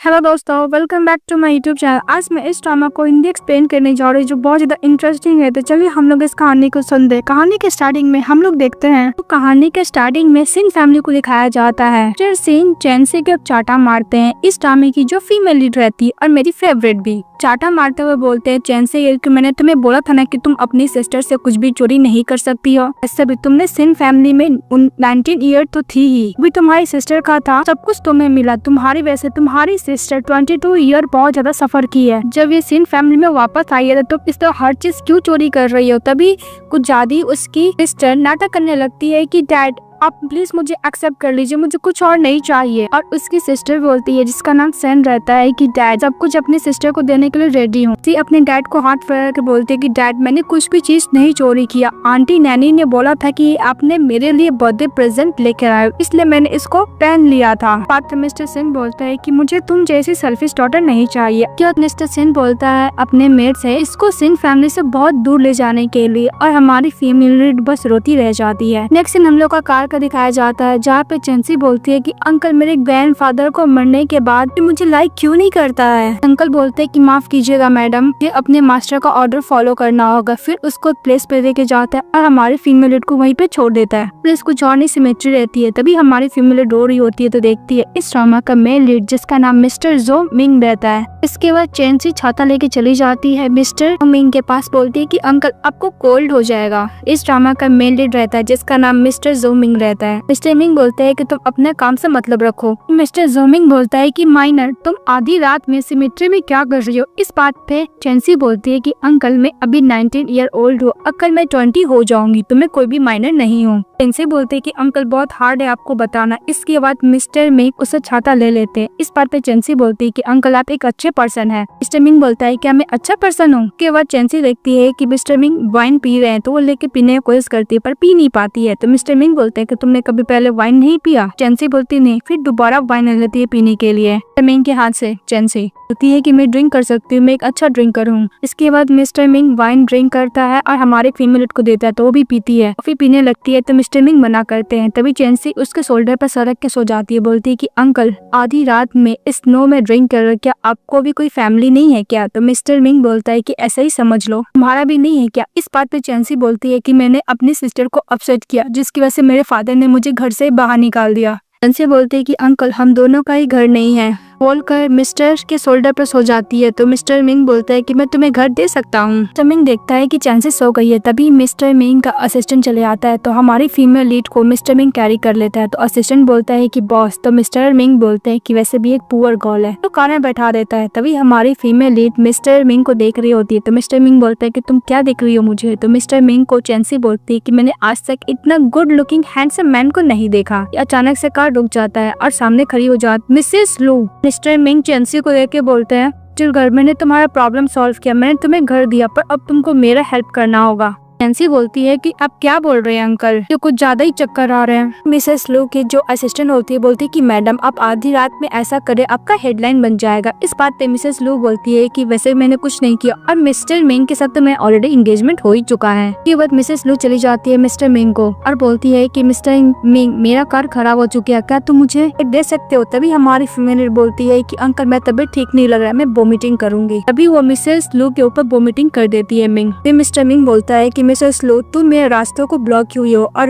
Hello दोस्तों, welcome back to my YouTube channel. आज मैं इस ड्रामा को हिंदी एक्सप्लेन करने जा रही हूँ जो बहुत ज्यादा इंटरेस्टिंग है। तो चलिए हम लोग इस कहानी को सुनते। कहानी के स्टार्टिंग में हम लोग देखते हैं तो कहानी के स्टार्टिंग में सिन फैमिली को दिखाया जाता है। फिर सिन चैंसी के चाटा मारते हैं इस ड्रामे की जो फीमेल लीड रहती है और मेरी फेवरेट भी। चाटा मारते हुए बोलते हैं चैंसी कि मैंने तुम्हें बोला था ना कि तुम अपनी सिस्टर से कुछ भी चोरी नहीं कर सकती हो। ऐसे भी तुमने सिन फैमिली में 19 ईयर तो थी ही, भी तुम्हारी सिस्टर का था, सब कुछ तुम्हें मिला। तुम्हारी वैसे तुम्हारी सिस्टर 22 ईयर बहुत ज्यादा सफर की है। जब ये सिन फैमिली में वापस आई है तो इस तरह हर चीज क्यों चोरी कर रही हो। तभी कुछ ज्यादा उसकी सिस्टर नाटक करने लगती है कि डैड आप प्लीज मुझे एक्सेप्ट कर लीजिए, मुझे कुछ और नहीं चाहिए। और उसकी सिस्टर बोलती है जिसका नाम सेन रहता है कि डैड सब कुछ अपनी सिस्टर को देने के लिए रेडी हूँ। अपने डैड को हाथ फैला के बोलते है कि डैड मैंने कुछ भी चीज नहीं चोरी किया। आंटी नैनी ने बोला था कि आपने मेरे लिए बर्थडे प्रेजेंट लेकर आए, इसलिए मैंने इसको पहन लिया था। बात मिस्टर सेन बोलता है कि मुझे तुम जैसी सेल्फिश डॉटर नहीं चाहिए। क्या मिस्टर सेन बोलता है अपने मेड से इसको सिन फैमिली से बहुत दूर ले जाने के लिए और हमारी फीमेल लीड बस रोती रह जाती है। नेक्स्ट सीन हम लोग का का दिखाया जाता है जहाँ पे चैंसी बोलती है कि अंकल मेरे ग्रैंडफादर को मरने के बाद मुझे लाइक क्यों नहीं करता है। अंकल बोलते हैं कि माफ कीजिएगा मैडम, ये अपने मास्टर का ऑर्डर फॉलो करना होगा। फिर उसको प्लेस पे लेके जाता है और हमारी फीमेल लीड को वहीं पे छोड़ देता है। फिर कुछ और नहीं सिमेट्री रहती है। तभी हमारी फीमेल लीड रो रही होती है तो देखती है इस ड्रामा का मेल लीड जिसका नाम मिस्टर जो मिंग रहता है। इसके बाद चैंसी छाता लेके चली जाती है मिस्टर मिंग के पास, बोलती है कि अंकल आपको कोल्ड हो जाएगा। इस ड्रामा का मेल लीड रहता है जिसका नाम मिस्टर जो मिंग रहता है। मिस्टर मिंग बोलते हैं कि तुम अपने काम से मतलब रखो। मिस्टर जोमिंग बोलता है कि माइनर तुम आधी रात में सिमेट्री में क्या कर रही हो। इस बात पे चैंसी बोलती है कि अंकल मैं अभी 19 ईयर ओल्ड हूँ, अक्ल मैं 20 हो जाऊंगी, तो मैं कोई भी माइनर नहीं हूँ। चैंसी बोलते है कि अंकल बहुत हार्ड है आपको बताना। इसके बाद मिस्टर मिंग उससे छाता ले लेते हैं। इस बात पे चैंसी बोलती है कि अंकल आप एक अच्छे पर्सन है। मिस्टर मिंग बोलता है क्या मैं अच्छा पर्सन हूँ। उसके बाद चैंसी देखती है कि मिस्टर मिंग वाइन पी रहे हैं तो वो लेके पीने की कोशिश करती है पर पी नहीं पाती है। तो मिस्टर मिंग बोलते हैं कि तुमने कभी पहले वाइन नहीं पिया। चैंसी बोलती नहीं। फिर दोबारा वाइन ले लेती है पीने के लिए। मिस्टर मिंग के हाथ से चैंसी बोलती है कि मैं ड्रिंक कर सकती हूँ, मैं एक अच्छा ड्रिंकर हूँ। इसके बाद मिस्टर मिंग वाइन ड्रिंक करता है और हमारे फीमेल को देता है तो वो भी पीती है। फिर पीने लगती है तो मिस्टर मिंग मना करते हैं। तभी चैंसी उसके शोल्डर पर सरक के सो जाती है, बोलती है कि अंकल आधी रात में स्नो में ड्रिंक कर रहे, क्या आपको भी कोई फैमिली नहीं है क्या। तो मिस्टर मिंग बोलता है कि ऐसा ही समझ लो, तुम्हारा भी नहीं है क्या। इस बात पे चैंसी बोलती है कि मैंने अपनी सिस्टर को अपसेट किया जिसकी वजह से मेरे फादर ने मुझे घर से बाहर निकाल दिया। चैंसी बोलते है कि अंकल हम दोनों का ही घर नहीं है बोलकर मिस्टर के शोल्डर पर सो जाती है। तो मिस्टर मिंग बोलता है कि मैं तुम्हें घर दे सकता हूँ। मिस्टर मिंग देखता है कि चैंसी सो गई है। तभी मिस्टर मिंग का असिस्टेंट चले आता है तो हमारी फीमेल लीड को मिस्टर मिंग कैरी कर लेता है। तो असिस्टेंट बोलता है कि बॉस। तो मिस्टर मिंग बोलते हैं कि वैसे भी एक पुअर गर्ल है, तो कार में बैठा देता है। तभी हमारी फीमेल लीड मिस्टर मिंग को देख रही होती है। तो मिस्टर मिंग बोलता है कि तुम क्या देख रही हो मुझे। तो मिस्टर मिंग को चैंसी बोलती है कि मैंने आज तक इतना गुड लुकिंग हैंडसम मैन को नहीं देखा। अचानक से कार रुक जाता है और सामने खड़ी हो जाती मिसेस लू। मिस्टर मिंग चैंसी को लेके बोलते हैं चल घर, मैंने तुम्हारा प्रॉब्लम सॉल्व किया, मैंने तुम्हें घर दिया पर अब तुमको मेरा हेल्प करना होगा। चैंसी बोलती है कि आप क्या बोल रहे हैं अंकल, जो कुछ ज्यादा ही चक्कर आ रहे हैं। मिसेस लू की जो असिस्टेंट होती है बोलती है कि मैडम आप आधी रात में ऐसा करे आपका हेडलाइन बन जाएगा। इस बात पे मिसेस लू बोलती है कि वैसे मैंने कुछ नहीं किया और मिस्टर मिंग के साथ तो मैं ऑलरेडी एंगेजमेंट हो ही चुका है। ये बात मिसेस लू चली जाती है मिस्टर मिंग को और बोलती है कि मिस्टर मिंग मेरा कार खराब हो चुकी है, क्या तुम मुझे दे सकते हो। तभी हमारी फीमेल बोलती है कि अंकल मैं तबीयत ठीक नहीं लग रहा है, मैं वोमिटिंग करूंगी। तभी वो मिसेस लू के ऊपर वोमिटिंग कर देती है मिंग। फिर मिस्टर मिंग बोलता है कि मिसेस लू तुम मेरे रास्तों को ब्लॉक हुई हो और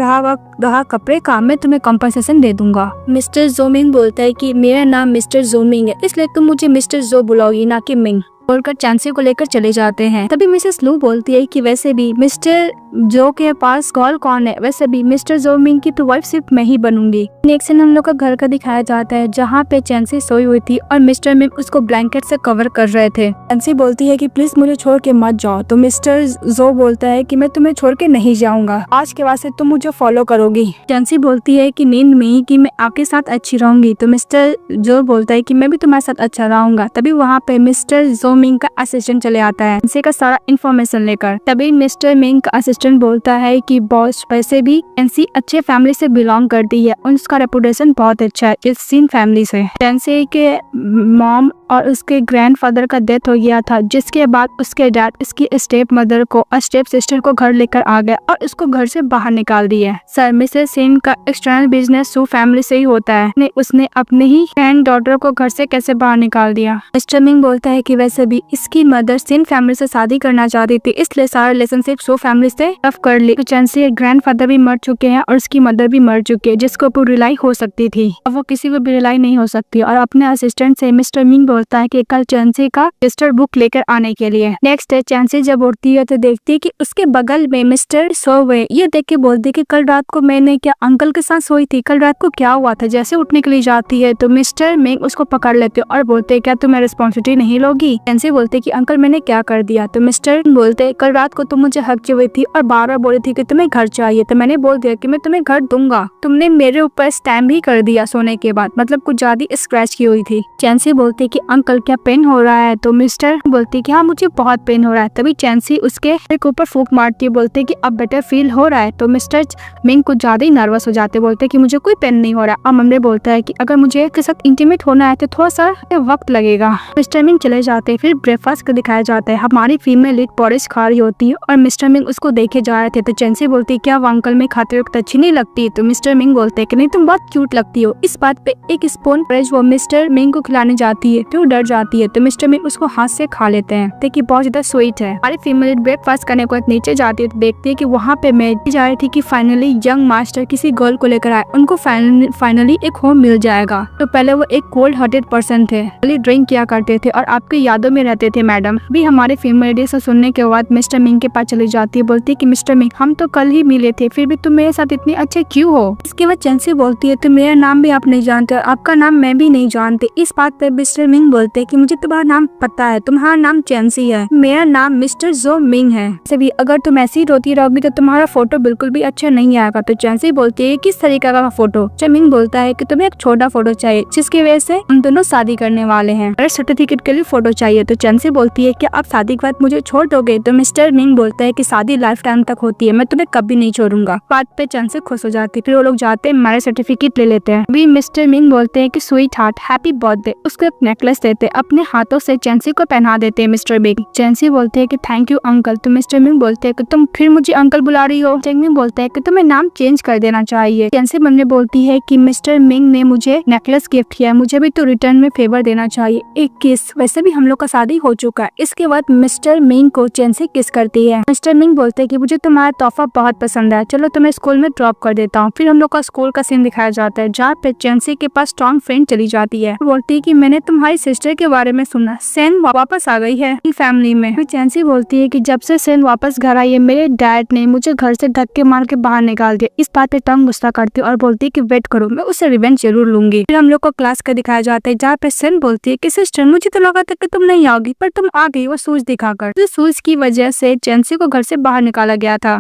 रहा कपड़े का मैं तुम्हें कंपनसेशन दे दूंगा। मिस्टर जोमिंग बोलता है कि मेरा नाम मिस्टर जोमिंग है इसलिए तुम मुझे मिस्टर जो बुलाओगी ना कि मिंग बोलकर चैंसी को लेकर चले जाते हैं। तभी मिसेस लू बोलती है कि वैसे भी मिस्टर जो के पास गर्ल कौन है, वैसे भी मिस्टर जो मिंग की तो वाइफ सिर्फ मैं ही बनूंगी। नेक्स्ट सीन हम लोग का घर का दिखाया जाता है जहाँ पे चैंसी सोई हुई थी और मिस्टर मिंग उसको ब्लैंकेट से कवर कर रहे थे। चैंसी बोलती है कि प्लीज मुझे छोड़ के मत जाओ। तो मिस्टर जो बोलता है कि मैं तुम्हें छोड़ के नहीं जाऊंगा, आज के बाद से तुम मुझे फॉलो करोगी। चैंसी बोलती है कि नींद में कि मैं आपके साथ अच्छी रहूंगी। तो मिस्टर जो बोलता है कि मैं भी तुम्हारे साथ अच्छा रहूंगा। तभी वहाँ पे मिस्टर जो मिंग का असिस्टेंट चले आता है इनसे का सारा इन्फॉर्मेशन लेकर। तभी मिस्टर मिंग का असिस्टेंट असिस्टेंट बोलता है कि बॉस वैसे भी चैंसी अच्छे फैमिली से बिलोंग करती है और उसका रेपुटेशन बहुत अच्छा है इस सिन फैमिली से। चैंसी के मॉम और उसके ग्रैंडफादर का डेथ हो गया था, जिसके बाद उसके डैड उसकी स्टेप मदर को और स्टेप सिस्टर को घर लेकर आ गया और उसको घर से बाहर निकाल दिया। सर मिसेस सिन का एक्सटर्नल बिजनेस सू फैमिली से ही होता है। उसने अपने ही ग्रैंड डॉटर को घर से कैसे बाहर निकाल दिया। मिस्टर मिंग बोलता है कि वैसे भी इसकी मदर सिन फैमिली से शादी करना चाहती थी, इसलिए सारा रिलेशनशिप सू फैमिली से टफ कर ली। तो चैंसी ग्रैंडफादर भी मर चुके हैं और उसकी मदर भी मर चुकी है, जिसको ऊपर रिलाई हो सकती थी, अब वो किसी को भी रिलाई नहीं हो सकती। और अपने असिस्टेंट से मिस्टर मिंग बोलता है कि कल चैंसी का रजिस्टर बुक लेकर आने के लिए। नेक्स्ट डे चैंसी जब उठती है तो देखती है कि उसके बगल में मिस्टर सो हुए। ये देख के बोलती है कि कल रात को मैंने क्या अंकल के साथ सोई थी, कल रात को क्या हुआ था। जैसे उठने के लिए जाती है तो मिस्टर मिंग उसको पकड़ लेते और बोलते क्या तुम्हें रिस्पॉन्सिबिलिटी नहीं लोगी। चैंसी बोलते कि अंकल मैंने क्या कर दिया। तो मिस्टर बोलते कल रात को तुम मुझे हक हुई थी और बार बार बोली थी कि तुम्हें घर चाहिए, तो मैंने बोल दिया कि मैं तुम्हें घर दूंगा। तुमने मेरे ऊपर स्टैम्प भी कर दिया सोने के बाद, मतलब कुछ ज्यादा स्क्रैच की हुई थी। चैंसी बोलती कि अंकल क्या पेन हो रहा है। तो मिस्टर बोलती कि हाँ मुझे बहुत पेन हो रहा है। तभी चैंसी उसके ऊपर फूंक मारती है, बोलते कि अब बेटर फील हो रहा है। तो मिस्टर मिंग कुछ ज्यादा ही नर्वस हो जाते, बोलते कि मुझे कोई पेन नहीं हो रहा। और मम्मी बोलता है कि अगर मुझे इसके साथ इंटीमेट होना है तो थोड़ा सा वक्त लगेगा। मिस्टर मिंग चले जाते हैं। फिर ब्रेकफास्ट दिखाया जाता है। हमारी फीमेल लीड पॉरिश खा रही होती है और मिस्टर मिंग उसको देखे जा रहे थे। तो चैंसी बोलती है क्या वो अंकल में खाते वक्त अच्छी नहीं लगती। तो मिस्टर मिंग बोलते हैं कि नहीं तुम बहुत क्यूट लगती हो। इस बात पे एक स्पून पॉरिश वो मिस्टर मिंग को खिलाने जाती है तो डर जाती है। तो मिस्टर मिंग उसको हाथ से खा लेते हैं, देखिए बहुत ज्यादा स्वीट है। हमारी फीमेल ब्रेकफास्ट करने को नीचे जाती है तो देखती है कि वहाँ पे मैं जा रही थी कि फाइनली यंग मास्टर किसी गर्ल को लेकर आए, उनको फाइनली एक होम मिल जाएगा। तो पहले वो एक कोल्ड हार्टेड पर्सन थे, ड्रिंक किया करते थे और आपकी यादों में रहते थे मैडम। भी हमारे फीमेल लेडी से सुनने के बाद मिस्टर मिंग के पास चली जाती है, बोलती है कि मिस्टर मिंग हम तो कल ही मिले थे, फिर भी तुम मेरे साथ इतने अच्छे क्यों हो। इसके बाद चैंसी बोलती है तो मेरा नाम भी आप नहीं जानते और आपका नाम मैं भी नहीं जानती। इस बात पे मिस्टर मिंग बोलते है कि मुझे तुम्हारा नाम पता है, तुम्हारा नाम चैंसी है, मेरा नाम मिस्टर जो मिंग है। वैसे भी अगर तुम ऐसी रोती रहोगी तो तुम्हारा फोटो बिल्कुल भी अच्छा नहीं आएगा। तो चैंसी बोलती है किस तरीके का फोटो। मिंग बोलता है कि तुम्हें एक छोटा फोटो चाहिए जिसकी वजह से हम दोनों शादी करने वाले हैं, और सर्टिफिकेट के लिए फोटो चाहिए। तो चैंसी बोलती है कि आप शादी के बाद मुझे छोड़ दोगे। तो मिस्टर मिंग बोलता है कि शादी लाइफ टाइम तक होती है, मैं तुम्हें कभी नहीं छोड़ूंगा। बात पे चैंसी खुश हो जाती है। फिर वो लोग जाते हैं मैरिज सर्टिफिकेट ले लेते हैं। भी मिस्टर मिंग बोलते हैं कि स्वीट हार्ट हैप्पी बर्थडे, उसको एक नेकलेस देते अपने हाथों से चैंसी को पहना देते हैं मिस्टर मिंग। चैंसी बोलते हैं कि थैंक यू अंकल। तो मिस्टर मिंग बोलते हैं कि तुम फिर मुझे अंकल बुला रही हो। मिंग बोलते हैं कि तुम्हें नाम चेंज कर देना चाहिए। चैंसी मन में बोलती है कि मिस्टर मिंग ने मुझे नेकलेस गिफ्ट किया, मुझे भी तो रिटर्न में फेवर देना चाहिए, एक किस। वैसे भी हम लोग का शादी हो चुका है। इसके बाद मिस्टर मिंग को चैंसी किस करती है। मिस्टर मिंग बोलते हैं कि मुझे तुम्हारा तोहफा बहुत पसंद है, चलो तुम्हें स्कूल में ड्रॉप कर देता हूँ। फिर हम लोग का स्कूल का सीन दिखाया जाता है जहाँ पे चैंसी के पास स्ट्रॉन्ग फ्रेंड चली जाती है, बोलती है कि मैंने तुम्हारी सिस्टर के बारे में सुना, सेन वापस आ गई है फैमिली में। फिर चैंसी बोलती है कि जब से सेन वापस घर आई है मेरे डैड ने मुझे घर से धक्के मार के बाहर निकाल दिया। इस बात पे टंग गुस्सा करती है और बोलती है कि वेट करो, मैं उससे रिवेंज जरूर लूंगी। फिर हम लोग को क्लास का दिखाया जाता है जहाँ पे सेन बोलती है कि सिस्टर मुझे तो लगा था कि तुम नहीं आओगी, पर तुम आ गई वो सूज दिखाकर। तो सूज की वजह से चैंसी को घर से बाहर निकाला गया था।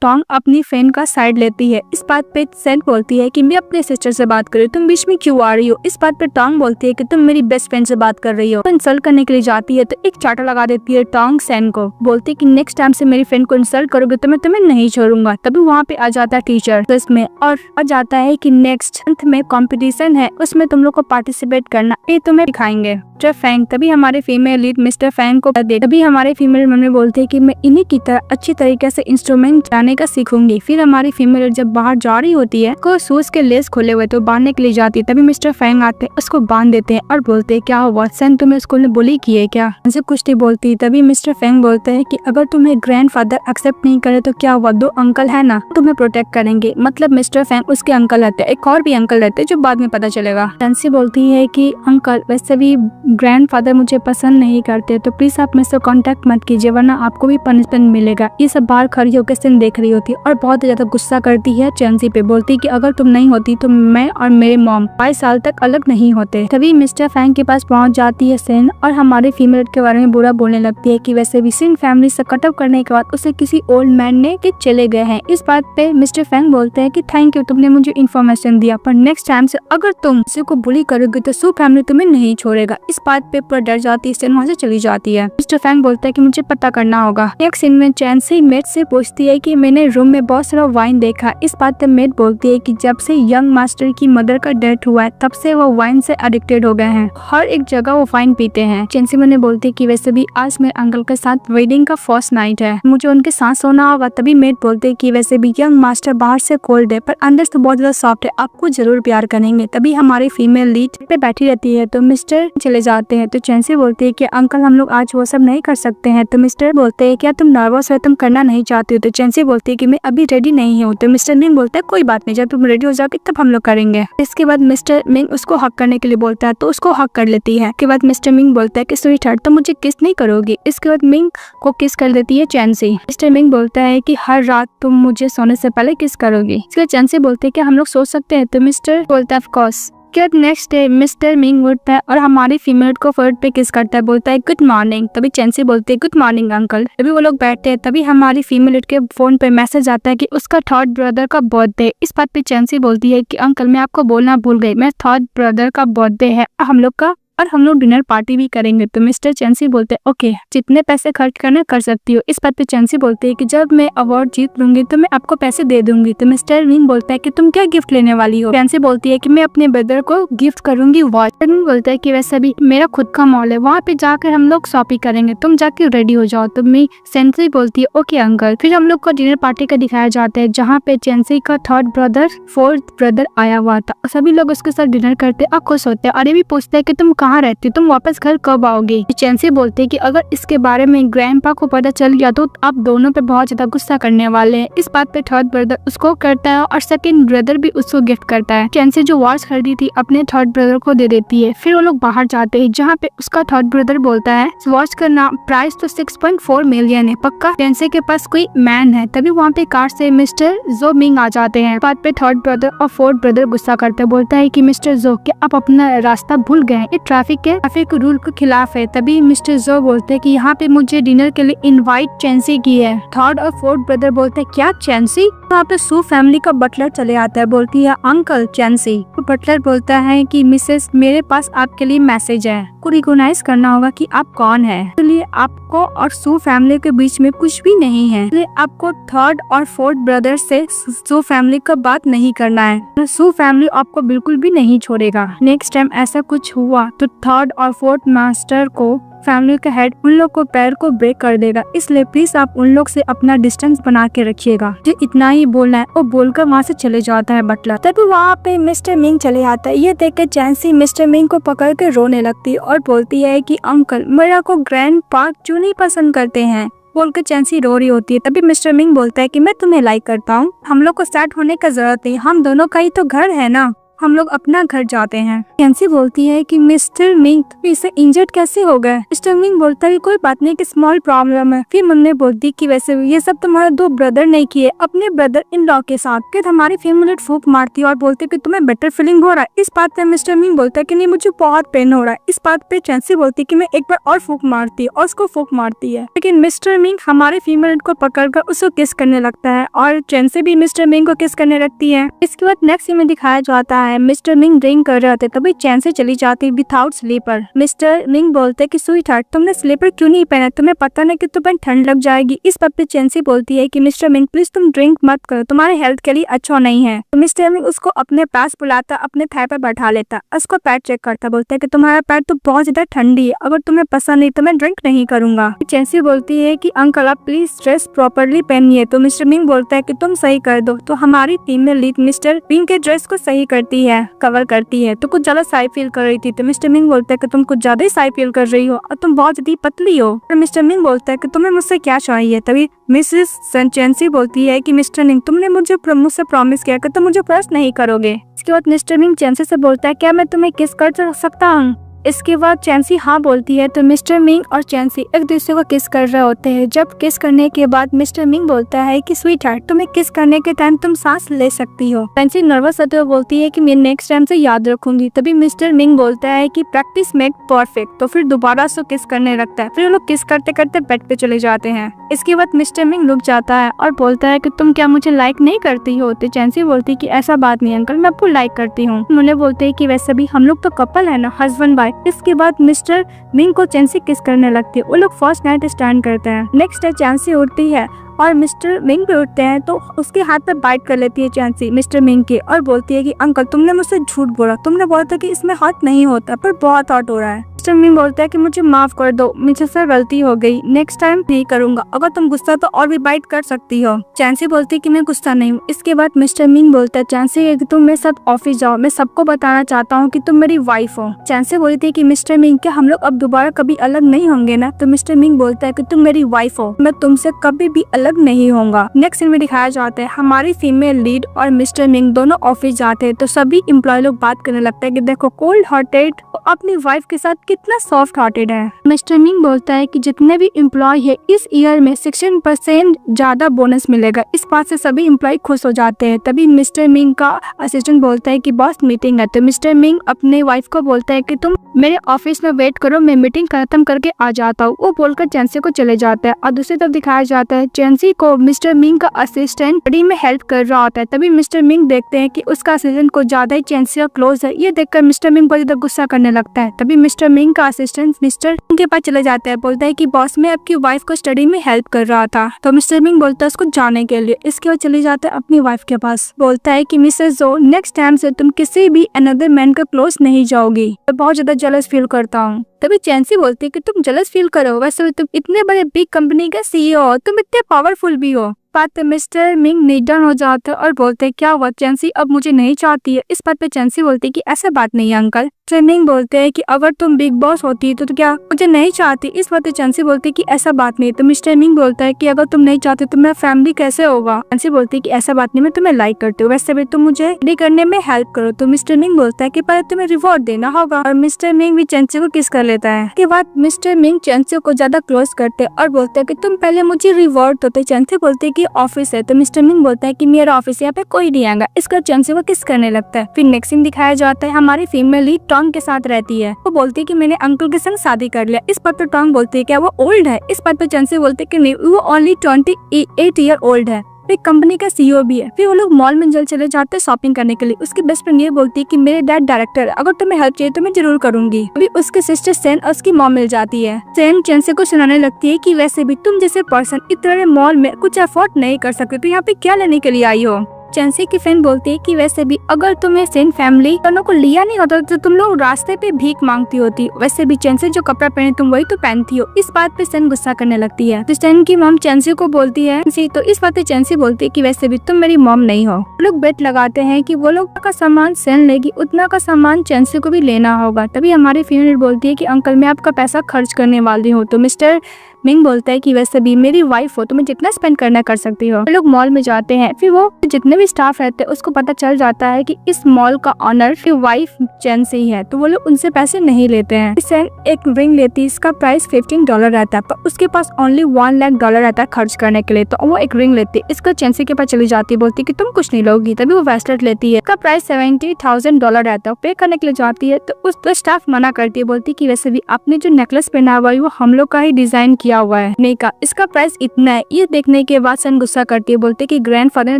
टोंग अपनी फ्रेंड का साइड लेती है। इस बात पे सेन बोलती है कि मैं अपने सिस्टर से बात कर रही हूँ, तुम बीच में क्यों आ रही हो। इस बात पे टोंग बोलती है कि तुम मेरी बेस्ट फ्रेंड से बात कर रही हो। तो इंसल्ट करने के लिए जाती है तो एक चाटा लगा देती है टोंग सेन को, बोलती है कि नेक्स्ट टाइम से मेरी फ्रेंड को इंसल्ट करोगे तो मैं तुम्हें नहीं छोड़ूंगा। तभी वहाँ पे आ जाता है टीचर में और आ जाता है कि नेक्स्ट मंथ में कंपटीशन है, उसमें तुम लोग को पार्टिसिपेट करना, ये तुम्हें दिखाएंगे। मिस्टर फैंग तभी हमारे फीमेल लीड मिस्टर फैंग को देख, तभी हमारे फीमेल मम्मी बोलते हैं कि मैं इन्हीं की तरह अच्छी तरीके से इंस्ट्रूमेंट चलाने का सीखूंगी। फिर हमारी फीमेल लीड जब बाहर जा रही होती है को शूज के लेस खोले हुए तो बांधने के लिए जाती है। तभी मिस्टर फैंग आते हैं, उसको बांध देते हैं और बोलते हैं क्या हुआ सेन, तुम्हें स्कूल में बुली की है क्या। उनसे कुछ नहीं बोलती। तभी मिस्टर फैंग बोलते हैं कि अगर तुम्हें ग्रैंडफादर एक्सेप्ट नहीं करे तो क्या हुआ, दो अंकल है ना तुम्हें प्रोटेक्ट करेंगे। मतलब मिस्टर फैंग उसके अंकल रहते हैं, एक और भी अंकल रहते हैं जो बाद में पता चलेगा। चैंसी बोलती है कि अंकल वैसे भी ग्रैंडफादर मुझे पसंद नहीं करते तो प्लीज आप मुझसे कांटेक्ट मत कीजिए वरना आपको भी पनिशमेंट मिलेगा। ये सब बाहर खड़ी होकर सीन देख रही होती है और बहुत ज्यादा गुस्सा करती है चैंसी पे, बोलती कि अगर तुम नहीं होती तो मैं और मेरे मॉम 22 साल तक अलग नहीं होते। तभी मिस्टर फैंग के पास पहुंच जाती है सेन और हमारे फीमेल के बारे में बुरा बोलने लगती है कि वैसे भी सिन फैमिली से कटअप करने के बाद उसे किसी ओल्ड मैन ने के चले गए हैं। इस बात पे मिस्टर फैंग बोलते हैं कि थैंक यू तुमने मुझे इन्फॉर्मेशन दिया, पर नेक्स्ट टाइम से अगर तुम किसी को बुली करोगे तो सू फैमिली तुम्हें नहीं छोड़ेगा। इस बात पे पूरा डर जाती है, वहाँ से चली जाती है। मिस्टर फैंग बोलता है कि मुझे पता करना होगा। नेक्स्ट सीन में चैंसी मेट से पूछती है कि मैंने रूम में बहुत सारा वाइन देखा। इस बात पे मेट बोलती है कि जब से यंग मास्टर की मदर का डेथ हुआ है तब से वो वाइन से एडिक्टेड हो गए हैं, हर एक जगह वो वाइन पीते हैं। चैंसी मैंने बोलती है कि वैसे भी आज मेरे अंकल के साथ वेडिंग का फर्स्ट नाइट है, मुझे उनके साथ सोना होगा। तभी मेट बोलते है कि वैसे भी यंग मास्टर बाहर से कोल्ड है पर अंदर से बहुत ज्यादा सॉफ्ट है, आपको जरूर प्यार करेंगे। तभी हमारी फीमेल लीड पे बैठी रहती है तो मिस्टर चले जाते हैं। तो चैंसी बोलती है कि अंकल हम लोग आज वो सब नहीं कर सकते हैं। तो मिस्टर बोलते हैं क्या तुम नर्वस हो, तुम करना नहीं चाहती हो? तो चैंसी बोलती है कि मैं अभी रेडी नहीं हूँ। तो मिस्टर मिंग बोलता है कोई बात नहीं, जब तुम रेडी हो जाओगे तब हम लोग करेंगे। इसके बाद मिस्टर मिंग उसको हक करने के लिए बोलता है तो उसको हक कर लेती है। इसके बाद मिस्टर मिंग बोलता है कि स्वीट हार्ट तुम मुझे किस नहीं करोगी। इसके बाद मिंग को किस कर देती है चैंसी। मिस्टर मिंग बोलता है कि हर रात तुम मुझे सोने से पहले किस करोगी। इसके बाद चैंसी बोलते है कि हम लोग सोच सकते हैं। तो मिस्टर बोलता है of course. Next day mister Ming उठता है और हमारी फीमेल को फोर्ट पे किस करता है, बोलता है गुड मॉर्निंग। तभी चैंसी बोलती है गुड मॉर्निंग अंकल। तभी वो लोग बैठते हैं, तभी हमारी फीमेल उठ के फोन पे मैसेज आता है कि उसका थर्ड ब्रदर का बर्थडे। इस बात पे चैंसी बोलती है कि अंकल मैं आपको बोलना भूल गई, मेरा थर्ड ब्रदर का बर्थडे है हम लोग का और हम लोग डिनर पार्टी भी करेंगे। तो मिस्टर चैंसी बोलते हैं ओके जितने पैसे खर्च करना कर सकती हो। इस बात पे चैंसी बोलते है कि जब मैं अवार्ड जीत लूंगी तो मैं आपको पैसे दे दूंगी। तो मिस्टर मिंग बोलता है कि तुम क्या गिफ्ट लेने वाली हो। चैंसी बोलती है कि मैं अपने ब्रदर को गिफ्ट करूंगी वॉच। बोलता है कि वैसे भी मेरा खुद का मॉल है, वहाँ पे जाकर हम लोग शॉपिंग करेंगे, तुम जाके रेडी हो जाओ। तो मैं चैंसी बोलती है ओके अंकल। फिर हम लोग को डिनर पार्टी का दिखाया जाता है जहाँ पे चैंसी का थर्ड ब्रदर फोर्थ ब्रदर आया हुआ था। सभी लोग उसके साथ डिनर करते और खुश होते हैं और ये भी पूछते है कि तुम कहाँ रहती हो, तुम वापस घर कब आओगे। चैंसी बोलते हैं कि अगर इसके बारे में ग्रैंडपा को पता चल गया तो आप दोनों पे बहुत ज्यादा गुस्सा करने वाले हैं। इस बात पे थर्ड ब्रदर उसको करता है और सेकंड ब्रदर भी उसको गिफ्ट करता है। चैंसी जो वॉच खरीदी थी अपने थर्ड ब्रदर को दे देती है। फिर वो लोग बाहर जाते हैं जहाँ पे उसका थर्ड ब्रदर बोलता है वॉच का नाम प्राइस तो 6.4 मिलियन है, पक्का चैंसी के पास कोई मैन है। तभी वहाँ पे कार से मिस्टर जो मिंग आ जाते हैं। बात पे थर्ड ब्रदर और फोर्थ ब्रदर गुस्सा करते हैं, बोलता है कि मिस्टर जो क्या आप अपना रास्ता भूल गए, ये ट्रैफिक रूल के खिलाफ है। तभी मिस्टर जो बोलते हैं कि यहाँ पे मुझे डिनर के लिए इनवाइट चैंसी की है। थर्ड और फोर्थ ब्रदर बोलते हैं क्या चैंसी। वहाँ पे सू फैमिली का बटलर चले आता है, बोलती है अंकल चैंसी। तो बटलर बोलता है कि मिसेस मेरे पास आपके लिए मैसेज है, को रिकॉग्नाइज करना होगा कि आप कौन है, इसलिए आपको और सू फैमिली के बीच में कुछ भी नहीं है, इसलिए आपको थर्ड और फोर्थ ब्रदर से सू फैमिली का बात नहीं करना है। सू फैमिली आपको बिल्कुल भी नहीं छोड़ेगा। नेक्स्ट टाइम ऐसा कुछ हुआ तो थर्ड और फोर्थ मास्टर को फैमिली का हेड उन लोग को पैर को ब्रेक कर देगा, इसलिए प्लीज आप उन लोग से अपना डिस्टेंस बना के रखिएगा। जो इतना ही बोलना है वो बोलकर वहाँ से चले जाता है बटलर। तभी वहाँ पे मिस्टर मिंग चले आता है। ये देख के चैंसी मिस्टर मिंग को पकड़ के रोने लगती है और बोलती है कि अंकल मेरा को ग्रैंड पार्क क्यों नहीं पसंद करते हैं, बोलकर चैंसी रो रही होती है। तभी मिस्टर मिंग बोलता है कि मैं तुम्हें लाइक करता हूँ, हम लोग को सैड होने का जरूरत नहीं, हम दोनों का ही तो घर है ना, हम लोग अपना घर जाते हैं। चैंसी बोलती है कि मिस्टर मिंग इसे इंजर्ड कैसे हो गए। मिस्टर मिंग बोलता है कि कोई बात नहीं, कि स्मॉल प्रॉब्लम है। फिर मम्मी बोलती कि वैसे ये सब तुम्हारे दो ब्रदर नहीं किए, अपने ब्रदर इन लॉ के साथ। फिर हमारी फीमेल फूक मारती है और बोलती है कि तुम्हें बेटर फीलिंग हो रहा है। इस बात पे मिस्टर मिंग बोलता है कि नहीं मुझे बहुत पेन हो रहा है। इस बात पे चैंसी बोलती है कि मैं एक बार और फूक मारती है और उसको फूक मारती है। लेकिन मिस्टर मिंग हमारे फीमेल को पकड़कर उसको किस करने लगता है और चैंसी भी मिस्टर मिंग को किस करने लगती है। इसके बाद नेक्स्ट सीन में दिखाया जाता है मिस्टर मिंग ड्रिंक कर रहे थे, तभी चैंसी चली जाती विदाउट स्लीपर। मिस्टर मिंग बोलते कि स्वीट हार्ट तुमने स्लीपर क्यों नहीं पहना, तुम्हें पता नहीं कि तुम्हें ठंड लग जाएगी। इस बात पे चैंसी बोलती है कि मिस्टर मिंग प्लीज तुम ड्रिंक मत करो, तुम्हारे हेल्थ के लिए अच्छा नहीं है। तो मिस्टर मिंग उसको अपने पास बुलाता, अपने थाई पर बैठा लेता, उसको पैर चेक करता, बोलता है कि तुम्हारा पैर तो बहुत ज्यादा ठंडी है, अगर तुम्हें पसंद नहीं तो मैं ड्रिंक नहीं करूंगा। चैंसी बोलती है कि अंकल आप प्लीज ड्रेस प्रॉपरली पहनिए। तो मिस्टर मिंग बोलता है कि तुम सही कर दो। तो हमारी फीमेल लीड मिस्टर मिंग के ड्रेस को सही करती है, कवर करती है। तो कुछ ज्यादा साई फील कर रही थी। तो मिस्टर मिंग बोलता है कि तुम कुछ ज्यादा ही साई फील कर रही हो और तुम बहुत ज्यादा पतली हो। और मिस्टर मिंग बोलता है कि तुम्हें मुझसे क्या चाहिए। तभी मिसेस चैंसी बोलती है कि मिस्टर मिंग तुमने मुझसे प्रॉमिस किया कि तुम मुझे प्रेस नहीं करोगे। इसके बाद मिस्टर मिंग चैंसी से बोलता है क्या मैं तुम्हें किस कर सकता हूँ। इसके बाद चैंसी हाँ बोलती है। तो मिस्टर मिंग और चैंसी एक दूसरे को किस कर रहे होते हैं। जब किस करने के बाद मिस्टर मिंग बोलता है कि स्वीट हार्ट तुम्हें किस करने के टाइम तुम सांस ले सकती हो। चैंसी नर्वस होते हुए बोलती है कि मैं नेक्स्ट टाइम से याद रखूंगी। तभी मिस्टर मिंग बोलता है कि प्रैक्टिस मेक परफेक्ट। तो फिर दोबारा से किस करने लगता है। फिर वो लोग किस करते करते बेड पे चले जाते हैं। इसके बाद मिस्टर मिंग रुक जाता है और बोलता है कि तुम क्या मुझे लाइक नहीं करती हो। तो चैंसी बोलती है कि ऐसा बात नहीं अंकल, मैं आपको लाइक करती हूँ। उन्होंने बोलते है कि वैसे भी हम लोग तो कपल है ना, हस्बैंड वाइफ। बाय। इसके बाद मिस्टर मिंग को चैंसी किस करने लगती है। वो लोग फर्स्ट नाइट स्टैंड करते हैं। नेक्स्ट डे चैंसी उठती है और मिस्टर मिंग भी उठते हैं तो उसके हाथ पे बाइट कर लेती है चैंसी मिस्टर मिंग की और बोलती है कि अंकल तुमने मुझसे झूठ बोला, तुमने बोला था कि इसमें हॉट नहीं होता पर बहुत हॉट हो रहा है। मिस्टर मिंग बोलता है कि मुझे माफ कर दो, मुझसे गलती हो गई, नेक्स्ट टाइम नहीं करूंगा, अगर तुम गुस्सा तो और भी बाइट कर सकती हो। चैंसी बोलती है कि मैं गुस्सा नहीं हूँ। इसके बाद मिस्टर मिंग बोलता है चैंसी कि तुम मेरे साथ ऑफिस जाओ, मैं सबको बताना चाहता हूँ कि तुम मेरी वाइफ हो। चैंसी बोलती है कि मिस्टर मिंग क्या हम लोग अब दोबारा कभी अलग नहीं होंगे ना। तो मिस्टर मिंग बोलता है कि तुम मेरी वाइफ हो, मैं तुमसे कभी भी अलग नहीं होऊंगा। नेक्स्ट सीन में दिखाया जाता है हमारी फीमेल लीड और मिस्टर मिंग दोनों ऑफिस जाते हैं तो सभी एम्प्लॉय लोग बात करने लगता है कि देखो कोल्ड हार्टेड अपनी वाइफ के साथ कितना सॉफ्ट हार्टेड है। मिस्टर मिंग बोलता है कि जितने भी एम्प्लॉय है इस ईयर में 16% ज्यादा बोनस मिलेगा। इस बात से सभी एम्प्लॉय खुश हो जाते हैं। तभी मिस्टर मिंग का असिस्टेंट बोलता है कि बॉस मीटिंग है। तो मिस्टर मिंग अपने वाइफ को बोलता है कि तुम मेरे ऑफिस में वेट करो, मैं मीटिंग खत्म करके आ जाता हूँ। वो बोलकर चैंसी को चले जाता है और दूसरी तरफ दिखाया जाता है चैंसी को मिस्टर मिंग का असिस्टेंट स्टडी में हेल्प कर रहा होता है। तभी मिस्टर मिंग देखते हैं कि उसका असिस्टेंट को ज्यादा ही चैंसी का क्लोज है। ये देखकर मिस्टर मिंग बहुत ज्यादा गुस्सा करने लगता है। तभी मिस्टर मिंग का असिस्टेंट मिस्टर मिंग के पास चले जाता है, बोलता है कि बॉस मैं आपकी वाइफ को स्टडी में हेल्प कर रहा था। तो मिस्टर मिंग बोलता है उसको जाने के लिए। इसके बाद चले जाता है अपनी वाइफ के पास, बोलता है कि मिसेस जो नेक्स्ट टाइम से तुम किसी भी अनदर मैन के क्लोज नहीं जाओगी, मैं बहुत ज्यादा जेलस फील करता हूँ। तभी चैंसी बोलती है कि तुम जेलस फील करो, वैसे भी तुम इतने बड़े बिग कंपनी का सीईओ हो, तुम इतने पावरफुल भी हो। बात पे मिस्टर मिंग निडन हो जाते हैं और बोलते हैं क्या हुआ चैंसी अब मुझे नहीं चाहती है। इस बात पे चैंसी बोलती है कि ऐसा बात नहीं है अंकल। मिस्टर मिंग बोलते हैं कि अगर तुम बिग बॉस होती तो क्या मुझे नहीं चाहती। इस बात पे चैंसी बोलती है कि ऐसा बात नहीं। तो मिस्टर मिंग बोलता है कि अगर तुम नहीं चाहते तो मेरा फैमिली कैसे होगा। चैंसी बोलती है कि ऐसा बात नहीं, मैं तुम्हें लाइक करती हूँ, वैसे भी तुम मुझे स्टडी करने में हेल्प करो। तो मिस्टर मिंग बोलता है कि पहले तुम्हें रिवॉर्ड देना होगा और मिस्टर मिंग भी चैंसी को किस कर लेता है। इसके बाद मिस्टर मिंग चैंसी को ज्यादा क्लोज करते और बोलते है कि तुम पहले मुझे रिवॉर्ड दो। तो चैंसी बोलती है कि ऑफिस है। तो मिस्टर मिंग बोलता है कि मेरा ऑफिस यहाँ पे कोई नहीं आएगा। इसका चैंसी को किस करने लगता है। फिर नेक्स्ट सीन दिखाया जाता है हमारी फीमेल लीड टोंग के साथ रहती है। वो बोलती है कि मैंने अंकल के संग शादी कर लिया। इस बात पे टोंग बोलती है क्या वो ओल्ड है। इस बात पे चैंसी बोलते है कि नहीं वो ओनली 28 ईयर ओल्ड है, एक कंपनी का सीईओ भी है। फिर वो लोग मॉल में जल्द चले जाते हैं शॉपिंग करने के लिए। उसकी बेस्ट फ्रेंड ये बोलती है कि मेरे डैड डायरेक्टर है, अगर तुम्हें हेल्प चाहिए तो मैं जरूर करूंगी। अभी उसके सिस्टर सेन और उसकी मॉम मिल जाती है। सेन चैंसी को सुनाने लगती है कि वैसे भी तुम जैसे पर्सन इतने बड़े मॉल में कुछ अफोर्ड नहीं कर सकते तो यहाँ पे क्या लेने के लिए आई हो। चैंसी की फ्रेंड बोलती है कि वैसे भी अगर तुम्हें सेन फैमिली दोनों को लिया नहीं होता तो तुम लोग रास्ते पे भीख मांगती होती। वैसे भी चैंसी जो कपड़ा पहने तुम वही तो पहनती हो। इस बात पे सेन गुस्सा करने लगती है। तो सेन की मॉम चैंसी को बोलती है तो इस बात पे चैंसी बोलती है कि वैसे भी तुम मेरी मॉम नहीं हो। लोग बेट लगाते हैं कि वो लोग का सामान सेन लेगी, उतना का सामान चैंसी को भी लेना होगा। तभी हमारी फीमेल बोलती है कि अंकल मैं आपका पैसा खर्च करने वाली हूँ। तो मिस्टर मिंग बोलता है कि वैसे भी मेरी वाइफ हो, तुम्हें जितना स्पेंड करना कर सकती हो। लोग मॉल में जाते हैं। फिर वो जितने भी स्टाफ रहते हैं उसको पता चल जाता है कि इस मॉल का ऑनर की वाइफ चैंसी है, तो वो लोग उनसे पैसे नहीं लेते हैं। सेन एक रिंग लेती है, इसका प्राइस $15 रहता है पर उसके पास ओनली $1 लाख रहता है खर्च करने के लिए। तो वो एक रिंग लेती है, इसका चैंसी के पास चली जाती है, बोलती है कि तुम कुछ नहीं लोगी। तभी वो ब्रेसलेट लेती है, इसका प्राइस $70,000 रहता है। पे करने के लिए जाती है तो उस स्टाफ मना करती है, बोलती है कि वैसे भी आपने जो नेकलेस पहना हुआ है वो हम लोग का ही डिजाइन किया हुआ है, नहीं का इसका प्राइस इतना है। ये देखने के बाद सन गुस्सा करती है, बोलते कि ग्रैंडफादर ने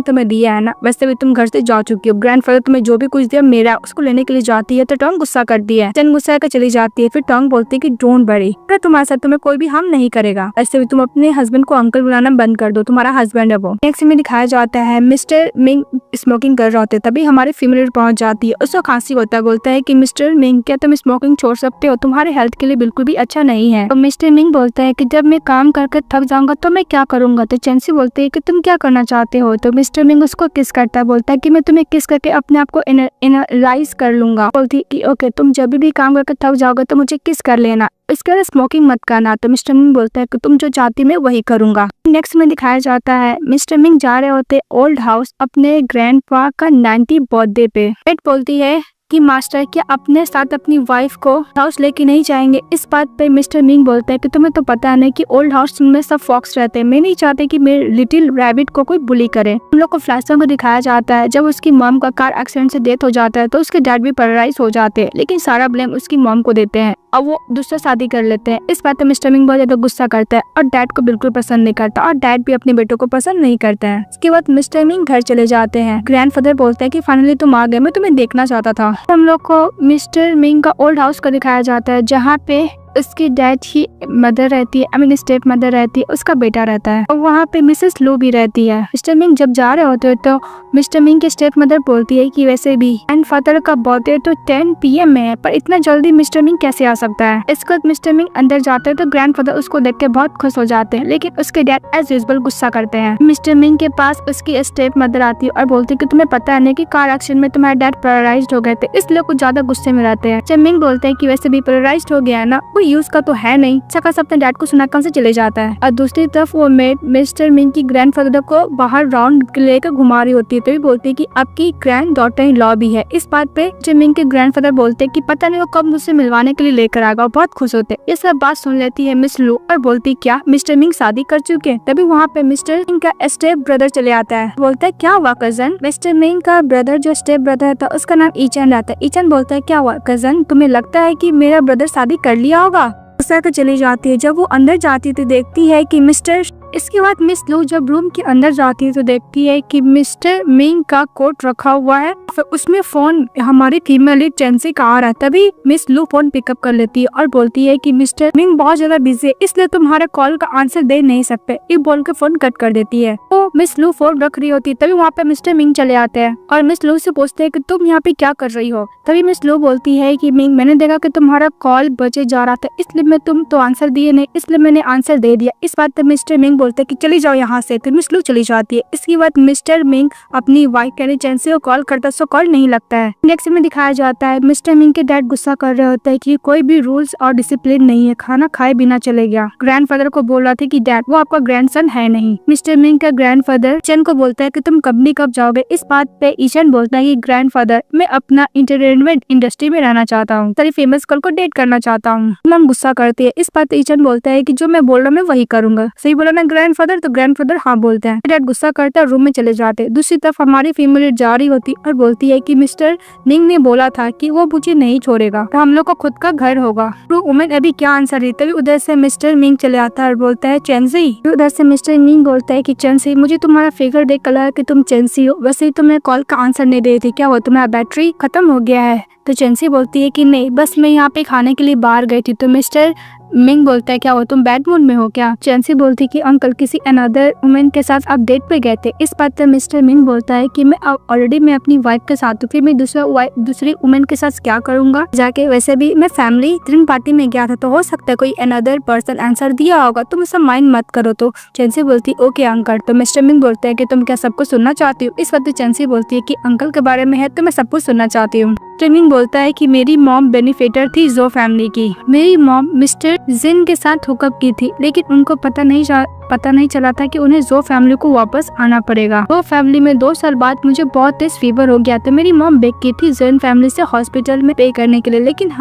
तुम्हें दिया है ना, वैसे भी तुम घर से जा चुकी हो, ग्रैंडफादर तुम्हें जो भी कुछ दिया मेरा, उसको लेने के लिए जाती है। तो टोंग गुस्सा करती है, सन गुस्सा कर चली जाती है। फिर टोंग बोलती है कि डोंट वरी, तुम्हारे साथ तुम्हें कोई भी हार्म नहीं करेगा, ऐसे भी तुम अपने हस्बैंड को अंकल बुलाना बंद कर दो, तुम्हारा हस्बैंड है वो। नेक्स्ट में दिखाया जाता है मिस्टर मिंग स्मोकिंग कर रहे होते, तभी हमारी फीमेल पहुंच जाती है। उसको खांसी होता है, बोलता है कि मिस्टर मिंग क्या तुम स्मोकिंग छोड़ सकते हो, तुम्हारे हेल्थ के लिए बिल्कुल भी अच्छा नहीं है। तो मिस्टर मिंग बोलता है कि जब मैं काम करके थक जाऊंगा तो मैं क्या करूंगा। तो चैंसी बोलती है कि तुम क्या करना चाहते हो। तो मिस्टर मिंग उसको किस करता है, बोलता है कि मैं तुम्हें किस करके अपने आप को एनर्जाइज कर लूंगा। बोलती है कि ओके तुम जब भी काम करके थक जाओगे तो मुझे किस कर लेना, इसके लिए स्मोकिंग मत करना। तो मिस्टर मिंग बोलता है कि तुम जो चाहती मैं वही करूंगा। नेक्स्ट में दिखाया जाता है मिस्टर मिंग जा रहे होते ओल्ड हाउस अपने ग्रैंडपा का 90 बर्थडे पे। पेट बोलती है कि मास्टर क्या अपने साथ अपनी वाइफ को हाउस लेके नहीं जाएंगे। इस बात पे मिस्टर मिंग बोलता है कि तुम्हें तो पता नहीं कि ओल्ड हाउस में सब फॉक्स रहते हैं, मैं नहीं चाहती कि मेरे लिटिल रैबिट को कोई बुली करे। हम लोग को फ्लैशबैक को दिखाया जाता है जब उसकी मॉम का कार एक्सीडेंट से डेथ हो जाता है तो उसके डैड भी पैरालाइज हो जाते हैं, लेकिन सारा ब्लेम उसकी मॉम को देते हैं। और वो दूसरा शादी कर लेते हैं। इस बात पे मिस्टर मिंग बहुत ज्यादा गुस्सा करता है और डैड को बिल्कुल पसंद नहीं करता और डैड भी अपने बेटों को पसंद नहीं करता है। इसके बाद मिस्टर मिंग घर चले जाते हैं। ग्रैंडफादर बोलते हैं कि फाइनली तुम आ गए, मैं तुम्हें देखना चाहता था। हम लोग को मिस्टर मिंग का ओल्ड हाउस को दिखाया जाता है जहाँ पे उसकी डैड की मदर रहती है, स्टेप मदर रहती है, उसका बेटा रहता है और वहाँ पे मिसेस लू भी रहती है। मिस्टर मिंग जब जा रहे होते हैं तो मिस्टर मिंग की स्टेप मदर बोलती है कि वैसे भी ग्रैंडफादर का बर्थडे तो 10 PM में है, पर इतना जल्दी मिस्टर मिंग कैसे आ सकता है। इसके बाद मिस्टर मिंग अंदर जाते हैं तो ग्रैंडफादर उसको देख के बहुत खुश हो जाते हैं, लेकिन उसके डैड एज यूजुअल गुस्सा करते हैं। मिस्टर मिंग के पास उसकी स्टेप मदर आती है और बोलती है कि तुम्हें पता है ना कि कार एक्सीडेंट में तुम्हारे डैड पैरालाइज्ड हो गए थे, इसलिए कुछ ज्यादा गुस्से में रहते हैं। मिस्टर मिंग बोलते हैं कि वैसे भी पैरालाइज्ड हो गया है ना, वो यूज का तो है नहीं। सकस अपने डैड को सुनाकर से चले जाता है और दूसरी तरफ वो मेड मिस्टर मिंग की ग्रैंडफादर को बाहर राउंड लेकर घुमा रही होती है, तो बोलती है कि आपकी ग्रैंड डॉटर इन लॉ भी है। इस बात पे मिस्टर मिंग के ग्रैंडफादर बोलते हैं कि पता नहीं वो कब मुझसे मिलवाने के लिए लेकर आएगा, बहुत खुश होते हैं। ये सब बात सुन लेती है मिस लू और बोलती क्या मिस्टर मिंग शादी कर चुके हैं। तभी वहाँ पे मिस्टर मिंग का स्टेप ब्रदर चले आता है, बोलता है क्या हुआ कजन। मिस्टर मिंग का ब्रदर जो स्टेप ब्रदर था उसका नाम ईचन रहता है। ईचन बोलता है क्या हुआ कजन, तुम्हें लगता है कि मेरा ब्रदर शादी कर लिया होगा। गुस्सा कर चली जाती है। जब वो अंदर जाती है तो देखती है कि मिस्टर इसके बाद मिस लू जब रूम के अंदर जाती है तो देखती है कि मिस्टर मिंग का कोट रखा हुआ है, फिर उसमें फोन हमारी फीमेल लीड चेंसी का आ रहा है। तभी मिस लू फोन पिकअप कर लेती है और बोलती है कि मिस्टर मिंग बहुत ज्यादा बिजी है, इसलिए तुम्हारे कॉल का आंसर दे नहीं सकते, ये बोल के फोन कट कर देती है। तो मिस लू फोन रख रही होती है, तभी वहाँ पे मिस्टर मिंग चले आते हैं और मिस लू से पूछते हैं कि तुम यहाँ पे क्या कर रही हो। तभी मिस लू बोलती है कि मिंग मैंने देखा कि तुम्हारा कॉल बचे जा रहा था, इसलिए मैं तुम तो आंसर दिए नहीं, इसलिए मैंने आंसर दे दिया। इस बात पे मिस्टर मिंग बोलते हैं कि चली जाओ यहाँ से, तो मिस लू चली जाती है। इसके बाद मिस्टर मिंग अपनी वाइफ यानी चेंसी को कॉल करता है, सो कॉल नहीं लगता है। नेक्स्ट में दिखाया जाता है मिस्टर मिंग के डैड गुस्सा कर रहे होते हैं कि कोई भी रूल्स और डिसिप्लिन नहीं है, खाना खाए बिना चले गया। ग्रैंडफादर को बोल रहा था कि डैड वो आपका ग्रैंडसन है नहीं। मिस्टर मिंग का ग्रैंडफादर चेन को बोलता है कि तुम कंपनी कब जाओगे। इस बात पे ईचन बोलता है कि ग्रैंडफादर मैं अपना एंटरटेनमेंट इंडस्ट्री में रहना चाहता हूँ, सारी फेमस गर्ल को डेट करना चाहता हूँ। मम गुस्सा करती है। इस बात पे ईचन बोलता है कि जो मैं बोल रहा हूँ मैं वही करूंगा। सही बोला ना ग्रैंडफादर, तो ग्रैंडफादर हाँ बोलते हैं। डैड गुस्सा करता है, रूम में चले जाते हैं। दूसरी तरफ हमारी फीमेल जा रही होती और बोलती है कि मिस्टर मिंग ने बोला था कि वो मुझे नहीं छोड़ेगा, तो हम लोग को खुद का घर होगा। तो उमेन अभी क्या आंसर दी, तभी उधर से मिस्टर मिंग चले आता है और बोलता है चेंसी। उधर से मिस्टर मिंग बोलता है कि चेंसी मुझे तुम्हारा फिगर देख लगा कि तुम चेंसी हो, वैसे ही तुम्हें कॉल का आंसर नहीं दे रही थी, क्या वो तुम्हारा बैटरी खत्म हो गया है। तो चेंसी बोलती है कि नहीं, बस मैं यहाँ पे खाने के लिए बाहर गई थी। तो मिस्टर मिंग बोलता है क्या हो तुम बैड मूड में हो क्या। चेंसी बोलती कि अंकल किसी अनदर वुमेन के साथ आप डेट पे गए थे। इस बात पर मिस्टर मिंग बोलता है कि मैं ऑलरेडी मैं अपनी वाइफ के साथ हूँ, फिर मैं दूसरी वुमेन के साथ क्या करूंगा जाके। वैसे भी मैं फैमिली ड्रिंक पार्टी में गया था, तो हो सकता है कोई अनदर पर्सन आंसर दिया होगा, तुम सब माइंड मत करो। तो चेंसी बोलती ओके अंकल। तो मिस्टर मिंग बोलता है कि तुम क्या सब कुछ सुनना चाहती हो। इस वक्त चेंसी बोलती है कि अंकल के बारे में है तो मैं सब कुछ सुनना चाहती हूँ। मिंग बोलता है कि मेरी मॉम बेनिफिटर थी जो फैमिली की। मेरी मॉम मिस्टर जिन के साथ हुकअप की थी, लेकिन उनको पता नहीं चला था कि उन्हें जो फैमिली को वापस आना पड़ेगा। वो फैमिली में 2 साल बाद मुझे बहुत तेज फीवर हो गया, तो मेरी मॉम बेग की थी जिन फैमिली से हॉस्पिटल में पे करने के लिए, लेकिन